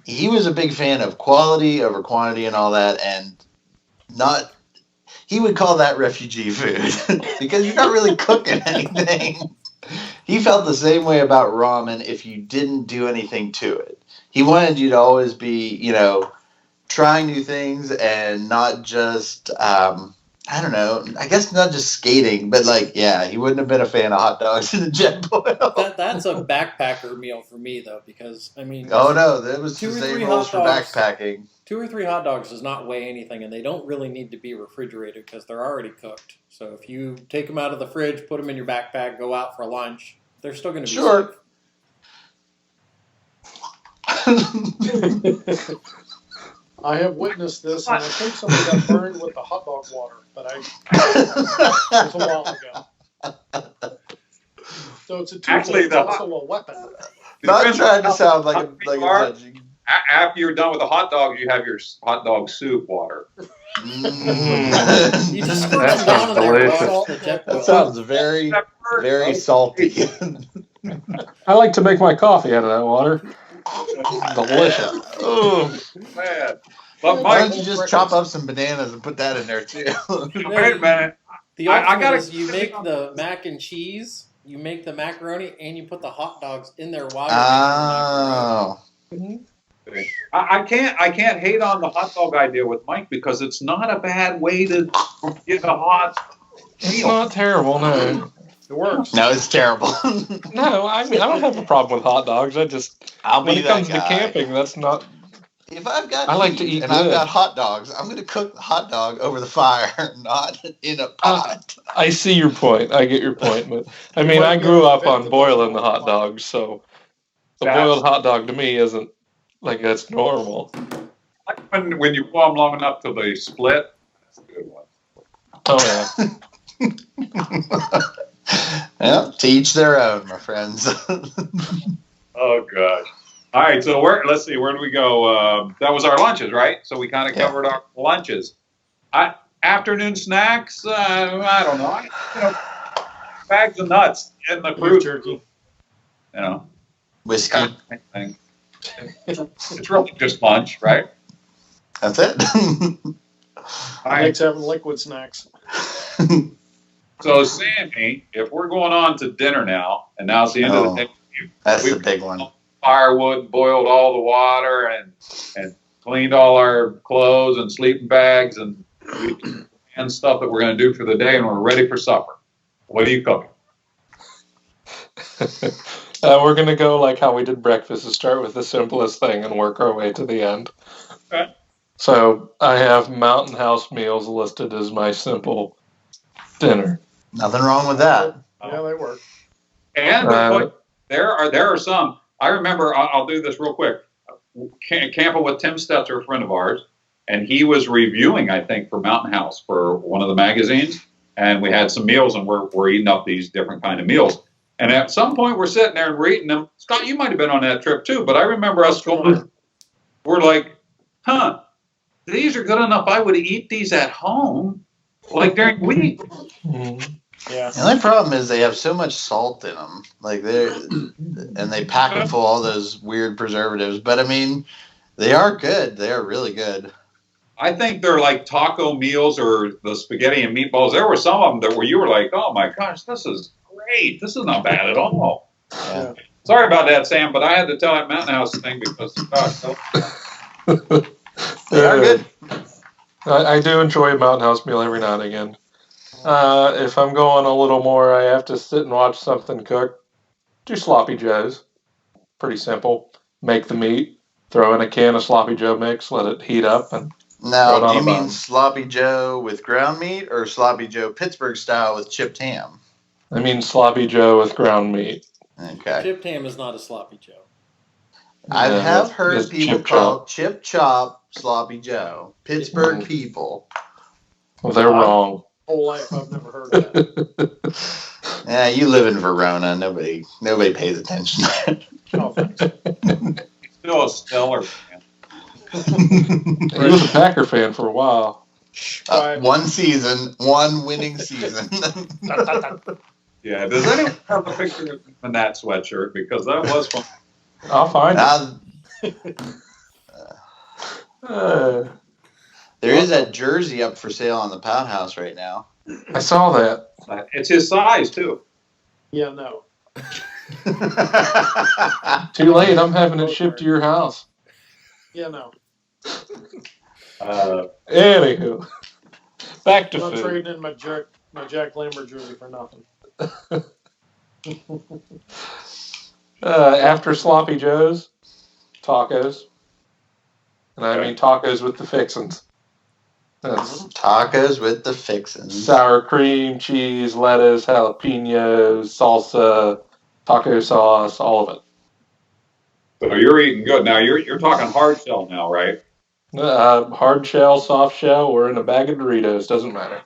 he was a big fan of quality over quantity and all that, and he would call that refugee food because you're not really cooking anything. He felt the same way about ramen if you didn't do anything to it. He wanted you to always be, trying new things and not just, I don't know, I guess not just skating, but he wouldn't have been a fan of hot dogs in a jet boil. That's a backpacker meal for me, though, because, I mean... Oh, no, that was 2 the or same 3 rules hot for dogs. backpacking. 2 or 3 hot dogs does not weigh anything, and they don't really need to be refrigerated because they're already cooked. So if you take them out of the fridge, put them in your backpack, go out for lunch, they're still going to be Sure. safe. I have witnessed this, and I think somebody got burned with the hot dog water, but it was a while ago. So it's Actually, also a weapon. Not trying to sound like a judging. After you're done with the hot dog, you have your hot dog soup water. You just squirt That them down in there. sounds Wash the jet That boil. sounds very, very salty. I like to make my coffee out of that water. Delicious. Oh, Man. But why Mike, don't you just chop up some bananas and put that in there too? wait a minute. The I ultimate gotta- is you make the mac and cheese, you make the macaroni, and you put the hot dogs in there while you're making the macaroni. Oh, I can't hate on the hot dog idea with Mike because it's not a bad way to get a hot It's meal. not terrible, no. It works. no, it's terrible. No, I mean, I don't have a problem with hot dogs. I just, I'll when be it that comes guy. to camping, that's not... If I've got I like meat to eat and I've good. got hot dogs, I'm going to cook the hot dog over the fire, not in a pot. I see your point. I get your point. But, I mean, I grew up on boiling the hot dogs, so the boiled hot dog to me isn't like that's normal. Like when you boil them long enough till they split. That's a good one. Oh, yeah. Yeah, to each their own, my friends. Oh gosh. All right, so let's see, where do we go? That was our lunches, right? So we kind of covered our lunches. Afternoon snacks, I don't know. Bags of nuts in the fruit. Jerky. Whiskey. Thing. It's really just lunch, right? That's it. I like having liquid snacks. So Sammy, if we're going on to dinner now, and now it's the end of the day, That's we the big one. firewood, boiled all the water, and cleaned all our clothes and sleeping bags and stuff that we're going to do for the day, and we're ready for supper. What are you cooking? We're going to go like how we did breakfast and start with the simplest thing and work our way to the end. Okay. So I have Mountain House meals listed as my simple dinner. Nothing wrong with that. Yeah, they work. And there are some. I remember. I'll do this real quick. Camping with Tim Stetzer, a friend of ours, and he was reviewing, I think, for Mountain House for one of the magazines, and we had some meals, and we're eating up these different kind of meals. And at some point, we're sitting there and we're eating them. Scott, you might have been on that trip too, but I remember us going. We're like, huh? These are good enough. I would eat these at home, like during the week. Yeah. The only problem is they have so much salt in them, and they pack them full of all those weird preservatives. But I mean, they are good. They are really good. I think they're like taco meals or the spaghetti and meatballs. There were some of them where you were like, oh my gosh, this is great. This is not bad at all. Yeah. Sorry about that, Sam, but I had to tell that Mountain House thing because, gosh, They are good. I do enjoy a Mountain House meal every now and again. If I'm going a little more, I have to sit and watch something cook. Do sloppy joes. Pretty simple. Make the meat, throw in a can of sloppy joe mix, let it heat up, and Now, do you mean sloppy joe with ground meat or sloppy joe Pittsburgh style with chipped ham? I mean sloppy joe with ground meat. Okay. Chipped ham is not a sloppy joe. I have heard it's people chip call chip chop sloppy joe. Pittsburgh people. Well, they're wrong. Whole life I've never heard of that. Yeah, you live in Verona. Nobody pays attention to that. Oh, thanks. still a stellar fan. He was a Packer fan for a while. One season, one winning season. Yeah, does anyone have a picture of him in that sweatshirt? Because that was fun. I'll find it. There is that jersey up for sale on the Pound House right now. I saw that. It's his size, too. Yeah, no. Too late. I'm having it shipped to your house. Yeah, no. Anywho, back to I'm not food. trading in my Jack Lambert jersey for nothing. After sloppy joes, tacos. And I mean tacos with the fixins. That's Tacos with the fixins. sour cream, cheese, lettuce, jalapenos, salsa, taco sauce, all of it. So you're eating good. Now, you're talking hard shell now, right? Hard shell, soft shell, or in a bag of Doritos, doesn't matter.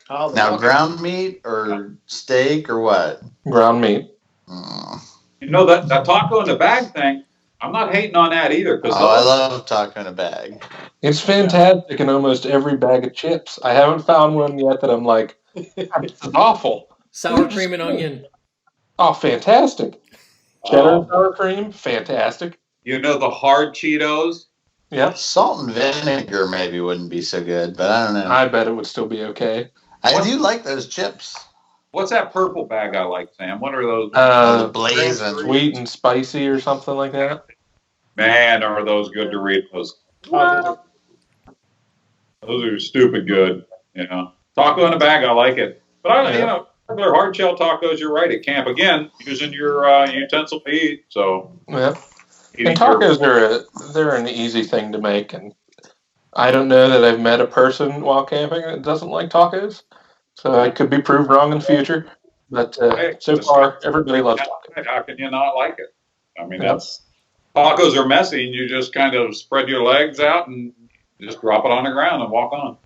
Oh, Now, ground meat or steak or what? Ground meat. You know, that taco in the bag thing, I'm not hating on that either. Cause I love taco in a bag. It's fantastic in almost every bag of chips. I haven't found one yet that I'm like, this is awful. Sour cream and onion. Oh, fantastic. Cheddar sour cream, fantastic. You know the hard Cheetos? Yep. Salt and vinegar maybe wouldn't be so good, but I don't know. I bet it would still be okay. I do like those chips. What's that purple bag I like, Sam? What are those? Those blazing. Sweet and spicy or something like that. Man, are those good Doritos. Wow. Those are stupid good, you know. Taco in a bag, I like it. But, you know, regular hard shell tacos, you're right, at camp. Again, using your utensil to eat, so. Yeah. And tacos they're an easy thing to make, and I don't know that I've met a person while camping that doesn't like tacos, so I could be proved wrong in the future. But so far, everybody loves tacos. How can you not like it? I mean, tacos are messy, and you just kind of spread your legs out and just drop it on the ground and walk on.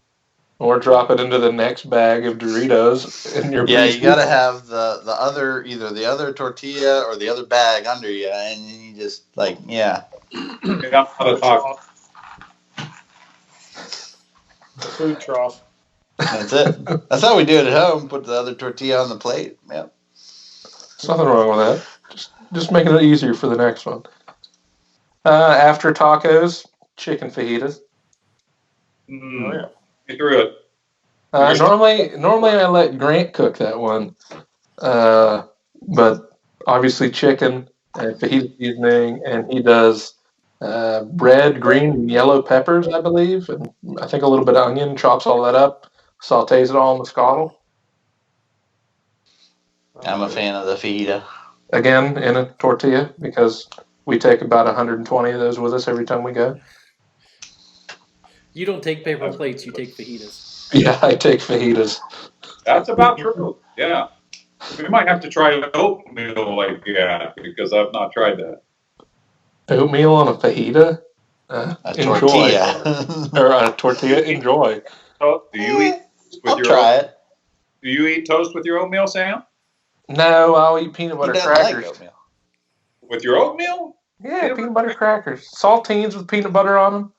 Or drop it into the next bag of Doritos in your Yeah, you got to have the other, either the other tortilla or the other bag under you, and you just Yeah, not a taco. The food trough. That's it. That's how we do it at home. Put the other tortilla on the plate. Yeah. There's nothing wrong with that. Just making it easier for the next one. After tacos, chicken fajitas. Oh, yeah. Get through it. Normally I let Grant cook that one, but obviously chicken, fajita seasoning, and he does red, green, and yellow peppers, I believe, and I think a little bit of onion. Chops all that up, sautés it all in the scuttle. I'm a fan of the fajita. Again, in a tortilla, because we take about 120 of those with us every time we go. You don't take paper plates, you take fajitas. Yeah, I take fajitas. That's about true. Yeah. We might have to try oatmeal like that because I've not tried that. Oatmeal on a fajita? A Enjoy. tortilla. Or a tortilla, enjoy. So, do you eat with I'll your try it. Do you eat toast with your oatmeal, Sam? No, I'll eat peanut butter He doesn't crackers. like oatmeal. With your oatmeal? Yeah, peanut butter crackers. Saltines with peanut butter on them.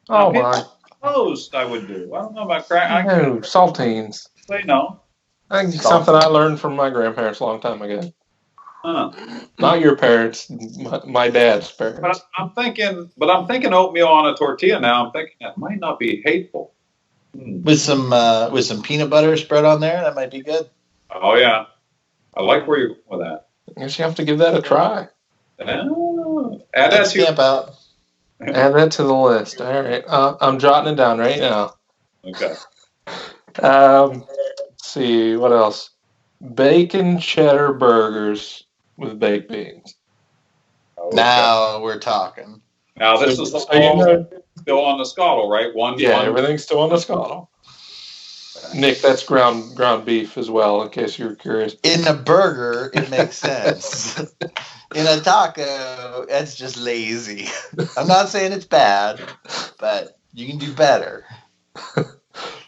Now, Oh my. Toast, I would do. I don't know about crack. No, saltines. I say no. I think something I learned from my grandparents a long time ago. Huh. Not your parents, my dad's parents. But I'm thinking oatmeal on a tortilla now. I'm thinking that might not be hateful. With some peanut butter spread on there, that might be good. Oh yeah, I like where you're going with that. I guess you have to give that a try. Oh, add that Let's to your camp out. Add that to the list. All right, I'm jotting it down right now. Okay. Let's see what else. Bacon cheddar burgers with baked beans. Okay. Now we're talking. Now this is So you know, still on the scuttle, right? One. everything's still on the scuttle. Nick, that's ground beef as well, in case you're curious. In a burger, it makes sense. In a taco, that's just lazy. I'm not saying it's bad, but you can do better.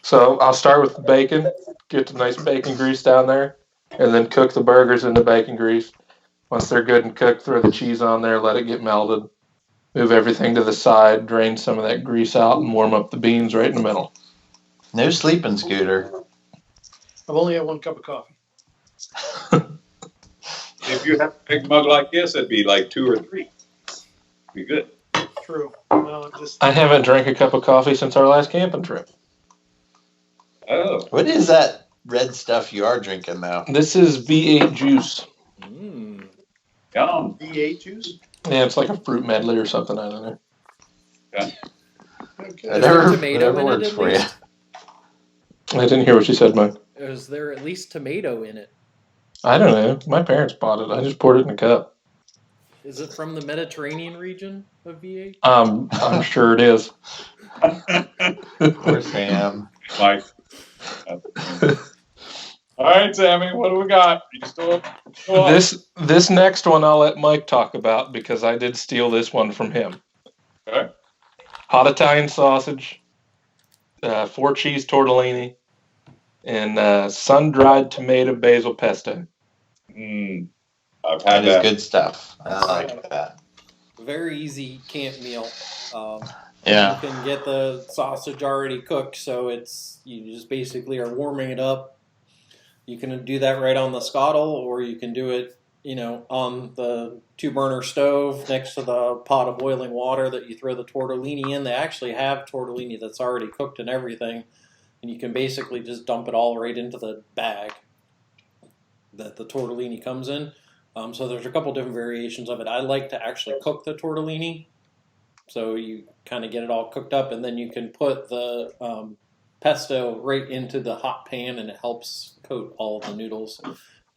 So I'll start with the bacon, get the nice bacon grease down there, and then cook the burgers in the bacon grease. Once they're good and cooked, throw the cheese on there, let it get melted. Move everything to the side, drain some of that grease out, and warm up the beans right in the middle. No sleeping scooter. I've only had one cup of coffee. If you have a big mug like this, it'd be like 2 or 3. Be good. True. No, just I haven't drank a cup of coffee since our last camping trip. Oh. What is that red stuff you are drinking now? This is V8 juice. Yum. V8 juice. Yeah, it's like a fruit medley or something. I don't know. Okay. Okay. Is there tomato Whatever in it works at for you. least? I didn't hear what you said, Mike. Is there at least tomato in it? I don't know. My parents bought it. I just poured it in a cup. Is it from the Mediterranean region of V8? I'm sure it is. Poor Sam. Mike. All right, Sammy, what do we got? You still on? This next one I'll let Mike talk about because I did steal this one from him. Okay. Hot Italian sausage, 4 cheese tortellini, and sun-dried tomato basil pesto. I've That had is that. good stuff. I like that. Very easy camp meal. Yeah. You can get the sausage already cooked, so you just basically are warming it up. You can do that right on the scuttle, or you can do it, on the 2-burner stove next to the pot of boiling water that you throw the tortellini in. They actually have tortellini that's already cooked and everything, and you can basically just dump it all right into the bag that the tortellini comes in. So there's a couple different variations of it. I like to actually cook the tortellini, so you kind of get it all cooked up, and then you can put the pesto right into the hot pan, and it helps coat all of the noodles.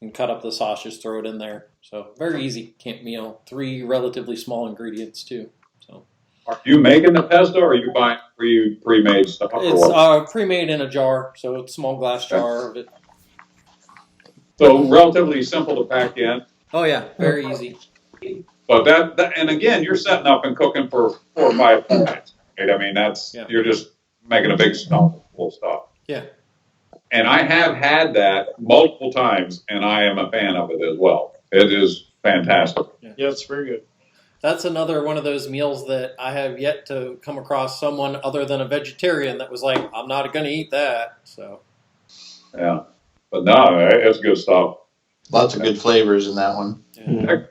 And cut up the sausage, throw it in there. So very easy camp meal. 3 relatively small ingredients too. So Are you making the pesto, or are you buying pre-made stuff? it's pre-made in a jar, so it's a small glass jar of it. So relatively simple to pack in. Oh yeah, very easy. But that and again, you're setting up and cooking for 4 or 5 nights. Right? I mean, you're just making a big stuff, full stuff. Yeah. And I have had that multiple times, and I am a fan of it as well. It is fantastic. Yeah, it's very good. That's another one of those meals that I have yet to come across someone other than a vegetarian that was like, I'm not going to eat that. So. Yeah. But no, it's good stuff. Lots of good flavors in that one. Yeah.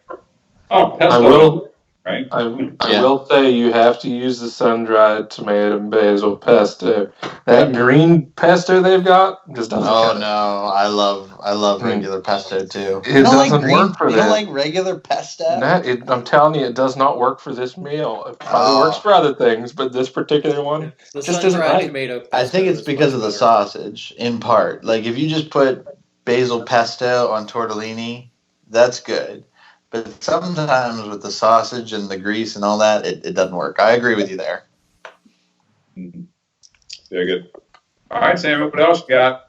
Oh, pesto. I will. right? I Yeah. will say you have to use the sun-dried tomato and basil pesto. That green pesto they've got just doesn't Oh cut it. no, I love Mm. regular pesto too. It doesn't work for You don't that. like regular pesto? I'm telling you, it does not work for this meal. It probably works Oh, for other things, but this particular one The just isn't sun-dried right. tomato pesto I think it's is because much of the better. sausage, in part. Like if you just put basil pesto on tortellini, that's good. But sometimes with the sausage and the grease and all that, it doesn't work. I agree with you there. Mhm. Very good. All right, Sammy, what else you got?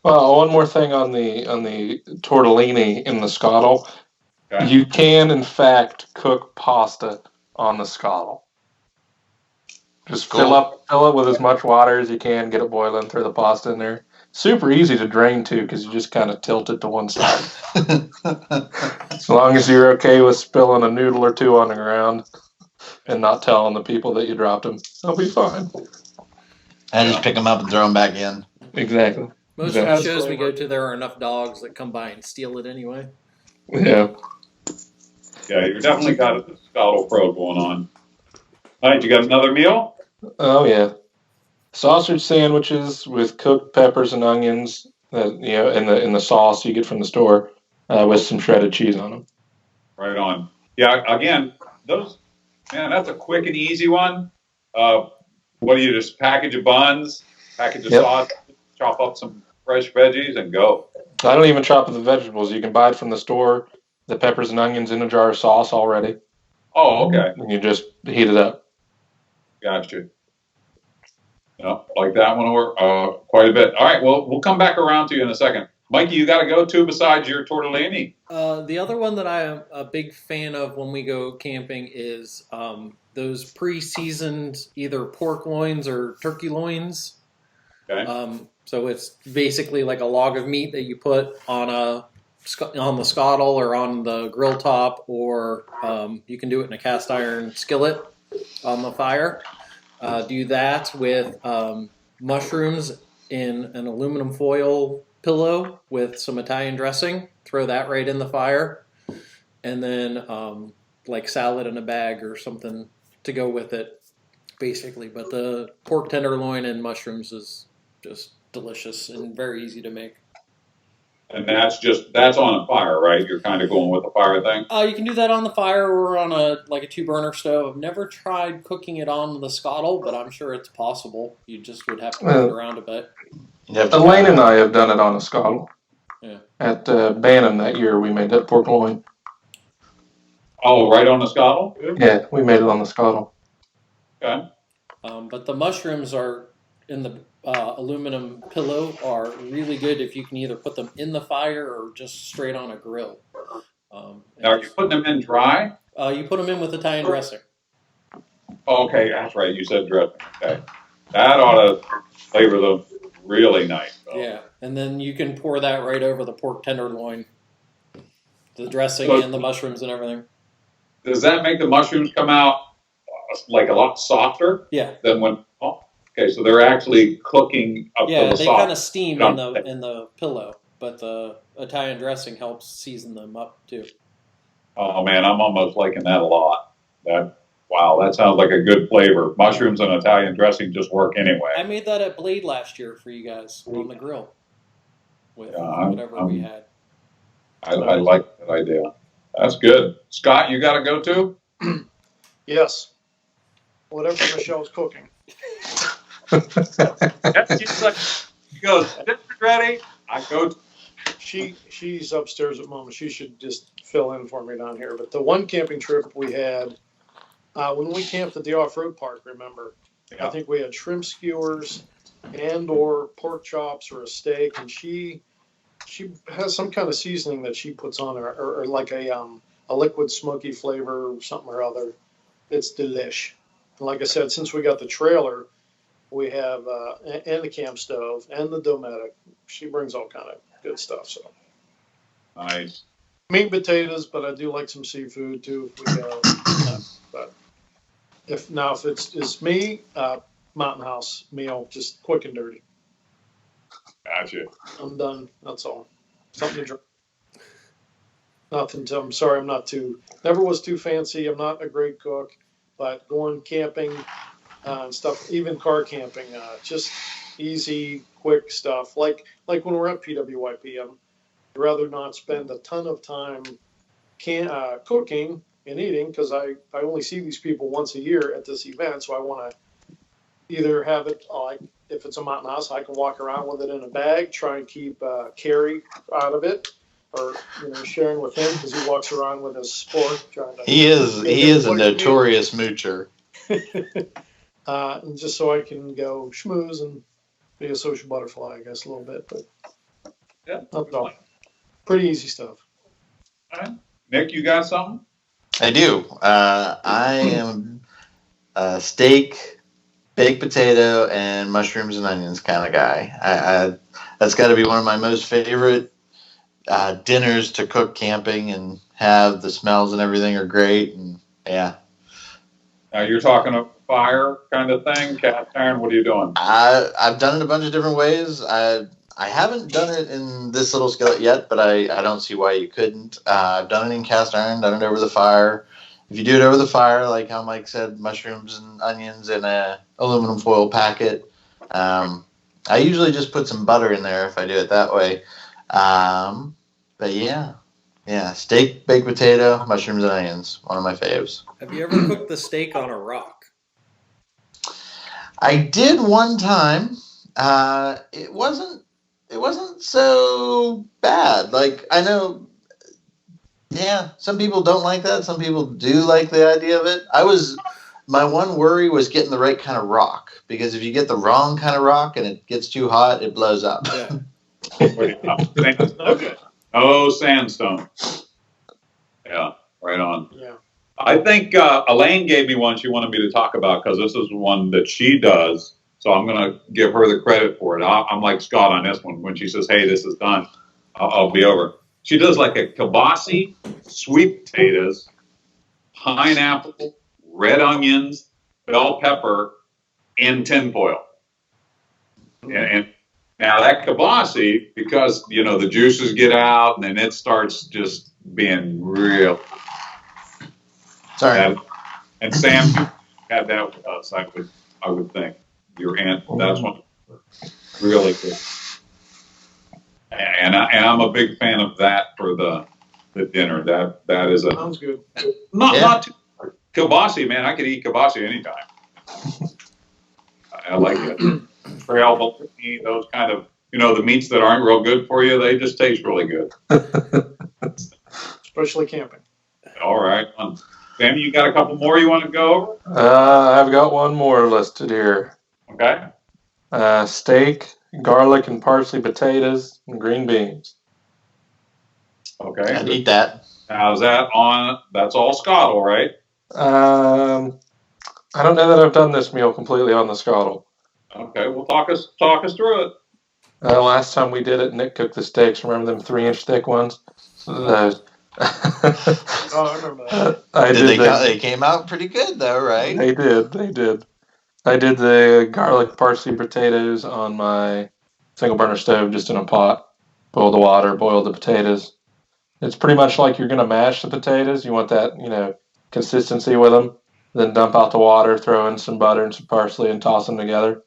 Well, one more thing on the tortellini in the scuttle. Okay. You can, in fact, cook pasta on the scuttle. Just Cool. fill it with as much water as you can, get it boiling, throw the pasta in there. Super easy to drain too, because you just kind of tilt it to one side. As long as you're okay with spilling a noodle or two on the ground and not telling the people that you dropped them, they'll be fine. I just pick them up and throw them back in. Exactly. Most of the shows we go to, there are enough dogs that come by and steal it anyway. Yeah. Yeah, you've definitely got a scuttle pro going on. All right, you got another meal? Oh yeah. Sausage sandwiches with cooked peppers and onions that in the sauce you get from the store with some shredded cheese on them. Right on. Yeah, again, that's a quick and easy one. What do you just package of buns, package of Yep. sauce, chop up some fresh veggies, and go. I don't even chop up the vegetables. You can buy it from the store, the peppers and onions in a jar of sauce already. Oh, okay, And you just heat it up. gotcha. Like that one or quite a bit. All right, well, we'll come back around to you in a second. Mikey, you got to go to besides your tortellini. The other one that I am a big fan of when we go camping is those pre-seasoned either pork loins or turkey loins. Okay. So it's basically like a log of meat that you put on the scuttle or on the grill top, or you can do it in a cast iron skillet on the fire. Do that with mushrooms in an aluminum foil pillow with some Italian dressing. Throw that right in the fire, and then like salad in a bag or something to go with it, basically. But the pork tenderloin and mushrooms is just delicious and very easy to make. And that's on a fire, right? You're kind of going with the fire thing. You can do that on the fire or on a 2-burner stove. I've never tried cooking it on the scuttle, but I'm sure it's possible. You just would have to move it around a bit. Elaine and I have done it on a scuttle. Yeah. At Bantam that year, we made that pork loin. Oh, right on the scuttle? Yeah, we made it on the scuttle. Okay. But the mushrooms are in the aluminum pillow are really good if you can either put them in the fire or just straight on a grill. Now, are you putting them in dry? You put them in with Italian dressing. Oh, okay, that's right. You said dressing. Okay. That ought to flavor them really nice. Though. Yeah, and then you can pour that right over the pork tenderloin, the dressing So- and the mushrooms and everything. Does that make the mushrooms come out like a lot softer Yeah, than when? Oh, okay, so they're actually cooking up to yeah, the they sauce. kind of steam in the pillow, but the Italian dressing helps season them up too. Oh man, I'm almost liking that a lot. Wow, that sounds like a good flavor. Mushrooms and Italian dressing just work anyway. I made that at Blade last year for you guys on the grill with Yeah, whatever we had. I like that idea. That's good. Scott, you got to go too? Yes. Whatever Michelle's cooking. He goes, dinner's ready. I go. She's upstairs at the moment. She should just fill in for me down here. But the one camping trip we had, when we camped at the off-road park, remember, Yeah. I think we had shrimp skewers and or pork chops or a steak, and she has some kind of seasoning that she puts on her, or like a liquid smoky flavor or something or other. It's delish. And like I said, since we got the trailer, we have and the camp stove and the Dometic. She brings all kind of good stuff. So Nice. meat and potatoes, but I do like some seafood too if we go. But if it's me, Mountain House meal, just quick and dirty. Gotcha. I'm done. That's all. Something to drink. nothing to, I'm sorry, I'm not too, never was too fancy. I'm not a great cook, but going camping and stuff, even car camping, just easy, quick stuff. Like when we're at PWYP, I'd rather not spend a ton of time cooking and eating because I only see these people once a year at this event. So I want to either have it like if it's a mountain house, I can walk around with it in a bag, try and keep Carrie out of it, or sharing with him because he walks around with his sport. Trying to He is a notorious moocher. And just so I can go schmooze and be a social butterfly, I guess a little bit, but Yeah. not at all. Pretty easy stuff. All right. Nick, you got something? I do. I am a steak, baked potato, and mushrooms and onions kind of guy. That's got to be one of my most favorite dinners to cook camping and have. The smells and everything are great, and yeah. Now you're talking a fire kind of thing, cast iron. What are you doing? I've done it a bunch of different ways. I haven't done it in this little skillet yet, but I don't see why you couldn't. I've done it in cast iron, done it over the fire. If you do it over the fire, like how Mike said, mushrooms and onions in a aluminum foil packet. I usually just put some butter in there if I do it that way. But yeah, steak, baked potato, mushrooms and onions, one of my faves. Have you ever cooked the steak on a rock? I did one time. It wasn't so bad. Like I know, yeah, some people don't like that. Some people do like the idea of it. My one worry was getting the right kind of rock, because if you get the wrong kind of rock and it gets too hot, it blows up. Yeah. Okay. Oh, sandstone. Yeah, right on. Yeah. I think Elaine gave me one she wanted me to talk about because this is one that she does. So I'm going to give her the credit for it. I'm like Scott on this one. When she says, hey, this is done, I'll be over. She does like a kielbasa, sweet potatoes, pineapple, red onions, bell pepper, and tinfoil. And now that kielbasa, because, the juices get out and then it starts just being real. Sorry. And Sam had that with us, I would think. Your aunt, that's one really good. And I'm a big fan of that for the dinner. That is Sounds good. not too kielbasa, man. I could eat kielbasa anytime. I like it. Trail, those kind of the meats that aren't real good for you, they just taste really good. Especially camping. All right. Sammy, you got a couple more you want to go over? I've got one more listed here. Okay. Steak, garlic and parsley potatoes, and green beans. Okay. I'd eat that. Now, that's all Scottle, right? I don't know that I've done this meal completely on the Scottle. Okay, well, talk us through it. Last time we did it, Nick cooked the steaks. Remember them 3-inch thick ones? Those. Oh, I remember that. They came out pretty good though, right? They did. I did the garlic parsley potatoes on my single burner stove, just in a pot. Boil the water, boil the potatoes. It's pretty much like you're going to mash the potatoes. You want that, consistency with them. Then dump out the water, throw in some butter and some parsley and toss them together.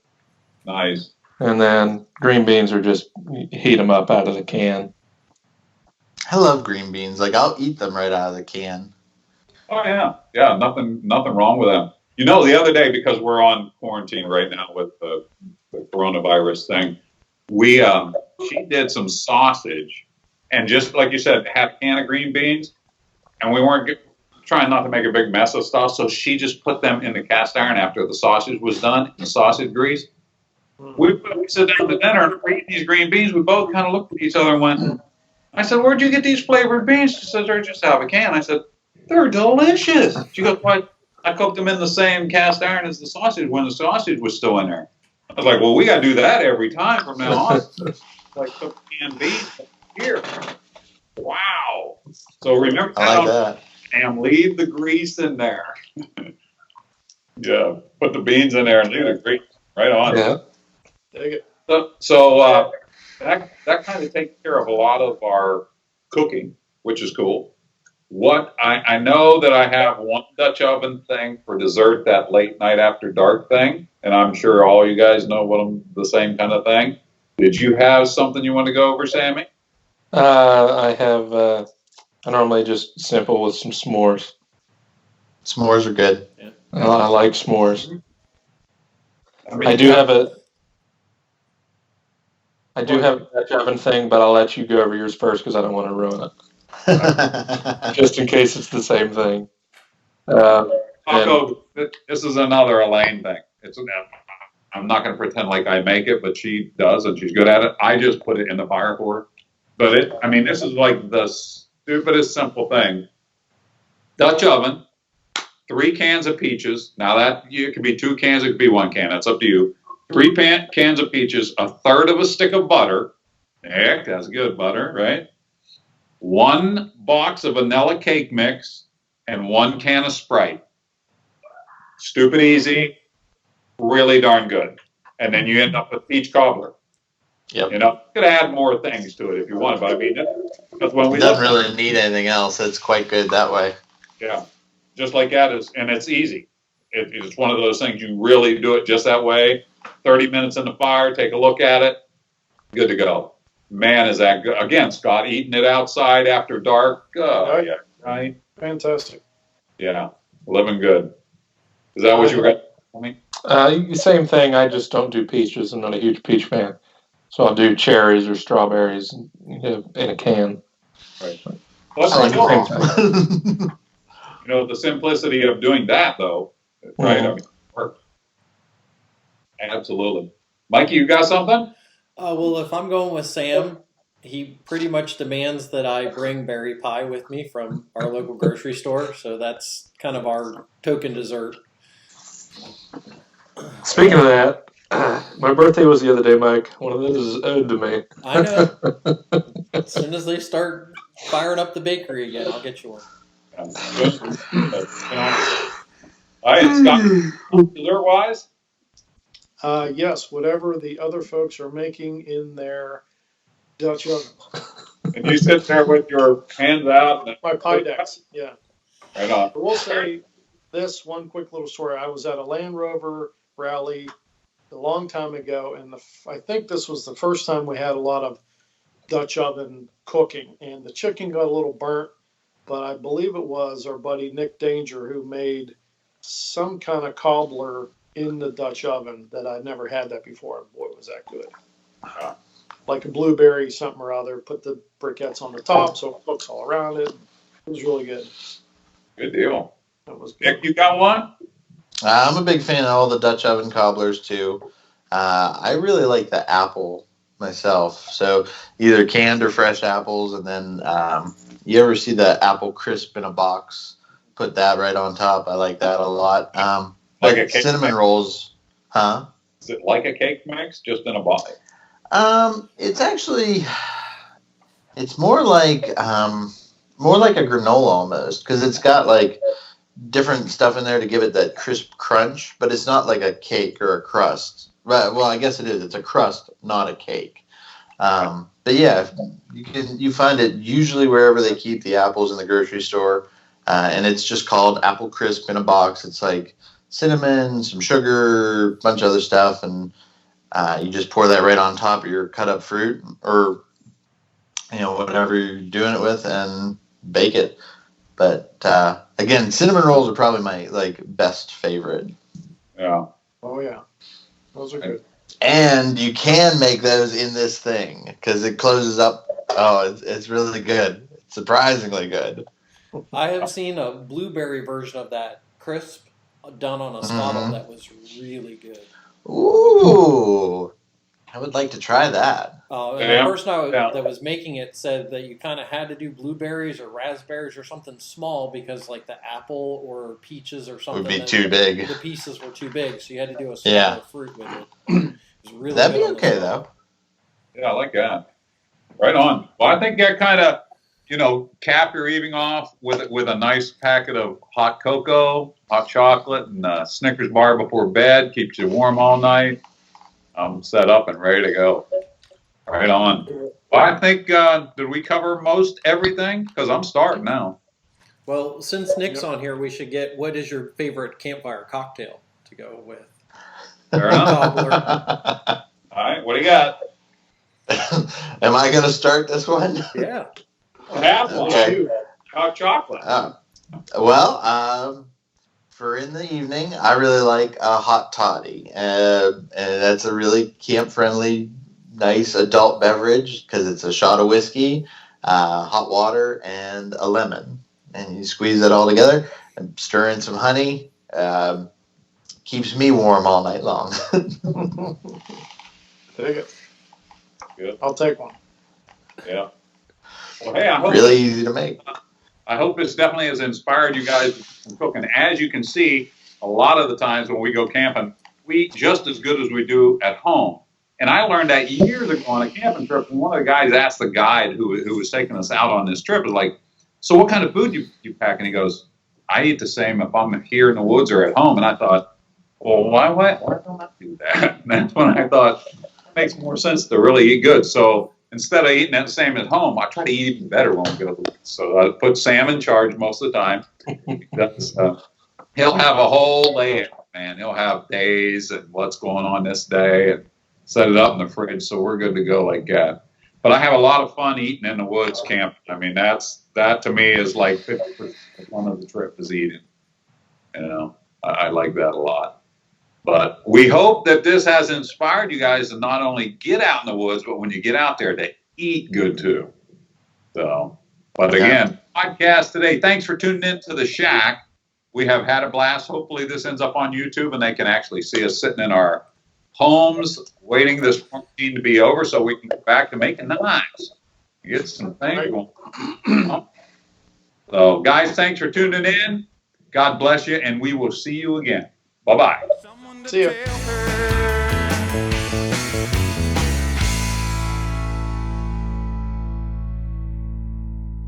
Nice. And then green beans are just heat them up out of the can. I love green beans. Like I'll eat them right out of the can. Oh yeah. Nothing wrong with them. The other day, because we're on quarantine right now with the coronavirus thing, she did some sausage, and just like you said, had a can of green beans, and we weren't trying not to make a big mess of stuff, so she just put them in the cast iron after the sausage was done, the sausage grease. We sit down to dinner and we're eating these green beans. We both kind of looked at each other and went, I said, where'd you get these flavored beans? She says, they're just out of a can. I said, they're delicious. She goes, why? I cooked them in the same cast iron as the sausage when the sausage was still in there. I was like, well, we got to do that every time from now on. Like cook canned beans here. Wow. So remember, I like that. And leave the grease in there. Yeah, put the beans in there and leave the grease. Right on. Yeah. Take it. So that kind of takes care of a lot of our cooking, which is cool. what I know that I have one Dutch oven thing for dessert, that late night after dark thing, and I'm sure all you guys know the same kind of thing. Did you have something you want to go over, Sammy? I have. I normally just simple with some s'mores. S'mores are good. Yeah. I like s'mores. mean, I do have a Dutch oven thing, but I'll let you go over yours first because I don't want to ruin it. Just in case it's the same thing. Taco, this is another Elaine thing. I'm not going to pretend like I make it, but she does, and she's good at it. I just put it in the fire for her. But this is like the stupidest simple thing. Dutch oven, 3 cans of peaches. Now it could be 2 cans, it could be 1 can. That's up to you. 3 cans of peaches, 1/3 of a stick of butter. Heck, that's good butter, right? 1 box of vanilla cake mix, and 1 can of Sprite. Stupid easy, really darn good. And then you end up with peach cobbler. Yep. You could add more things to it if you want, but I mean, that's when we doesn't really need anything else. It's quite good that way. Yeah, just like that and it's easy. It's one of those things you really do it just that way. 30 minutes in the fire, take a look at it, good to go. Man, is that good. Again, Scott, eating it outside after dark. Oh, yeah, right? Fantastic. Yeah, living good. Is that what you were going to Same thing. I just don't do peaches. I'm not a huge peach fan. So I'll do cherries or strawberries in a can. Right. Well, I like the simplicity of doing that, though, right? Mm-hmm. I mean, work. Absolutely. Mikey, you got something? Well, if I'm going with Sam, he pretty much demands that I bring berry pie with me from our local grocery store. So that's kind of our token dessert. Speaking of that, my birthday was the other day, Mike. One of those is owed to me. I know. As soon as they start firing up the bakery again, I'll get you one. All right, Scott, dessert-wise? Yes, whatever the other folks are making in their Dutch ovens. And you sit there with your hands out. My pie decks, yeah. Right on. I will say this one quick little story. I was at a Land Rover rally a long time ago, and I think this was the first time we had a lot of Dutch oven cooking, and the chicken got a little burnt, but I believe it was our buddy Nick Danger who made some kind of cobbler in the Dutch oven that I'd never had that before. And boy, was that good. Like a blueberry something or other, put the briquettes on the top so it cooks all around it. It was really good. Good deal. That was good. Nick, you got one? I'm a big fan of all the Dutch oven cobblers too. I really like the apple myself. So either canned or fresh apples, and then you ever see the apple crisp in a box? Put that right on top. I like that a lot. Like a cake cinnamon mix? Rolls, huh? Is it like a cake mix, just in a box? It's actually, it's more like a granola almost, because it's got like different stuff in there to give it that crisp crunch, but it's not like a cake or a crust. Right? Well, I guess it is. It's a crust, not a cake. But yeah, you find it usually wherever they keep the apples in the grocery store, and it's just called apple crisp in a box. It's like cinnamon, some sugar, a bunch of other stuff, and you just pour that right on top of your cut up fruit or whatever you're doing it with, and bake it. But again, cinnamon rolls are probably my best favorite. Yeah. Oh yeah, those are good. And you can make those in this thing because it closes up. Oh, it's really good. It's surprisingly good. I have seen a blueberry version of that crisp done on a scuttle that was really good. Ooh, I would like to try that. And the person that was making it said that you kind of had to do blueberries or raspberries or something small because like the apple or peaches or something would be too big. The pieces were too big, so you had to do a smaller fruit with it. It was really That'd be good okay though. Yeah, I like that. Right on. Well, I think that kind of, cap your evening off with a nice packet of hot cocoa, hot chocolate, and a Snickers bar before bed. Keeps you warm all night. I'm set up and ready to go. Right on. Well, I think, did we cover most everything? Because I'm starting now. Well, since Nick's on here, we should get what is your favorite campfire cocktail to go with? Fair enough. Cobbler. All right, what do you got? Am I going to start this one? Yeah. Have one. Okay. Hot chocolate. Well, for in the evening, I really like a hot toddy, and that's a really camp-friendly, nice adult beverage because it's a shot of whiskey, hot water, and a lemon, and you squeeze it all together and stir in some honey. Keeps me warm all night long. Take it. Good. I'll take one. Yeah. Well, hey, I hope Really easy to make. I hope this definitely has inspired you guys from cooking. As you can see, a lot of the times when we go camping, we eat just as good as we do at home. And I learned that years ago on a camping trip, and one of the guys asked the guide who was taking us out on this trip, was like, so what kind of food you pack? And he goes, I eat the same if I'm here in the woods or at home. And I thought, well, why don't I do that? And that's when I thought, it makes more sense to really eat good. So instead of eating that same at home, I try to eat even better when we go to the woods. So I put Sam in charge most of the time. He'll have a whole layout, man. He'll have days and what's going on this day and set it up in the fridge, so we're good to go like that. But I have a lot of fun eating in the woods camping. I mean, that to me is like 50% of fun of the trip is eating. You know, I like that a lot. But we hope that this has inspired you guys to not only get out in the woods, but when you get out there, to eat good too. So, but again, podcast today. Thanks for tuning in to the Shack. We have had a blast. Hopefully this ends up on YouTube and they can actually see us sitting in our homes waiting this quarantine to be over so we can get back to making knives. Get some things going. So, guys, thanks for tuning in. God bless you, and we will see you again. Bye-bye. See ya.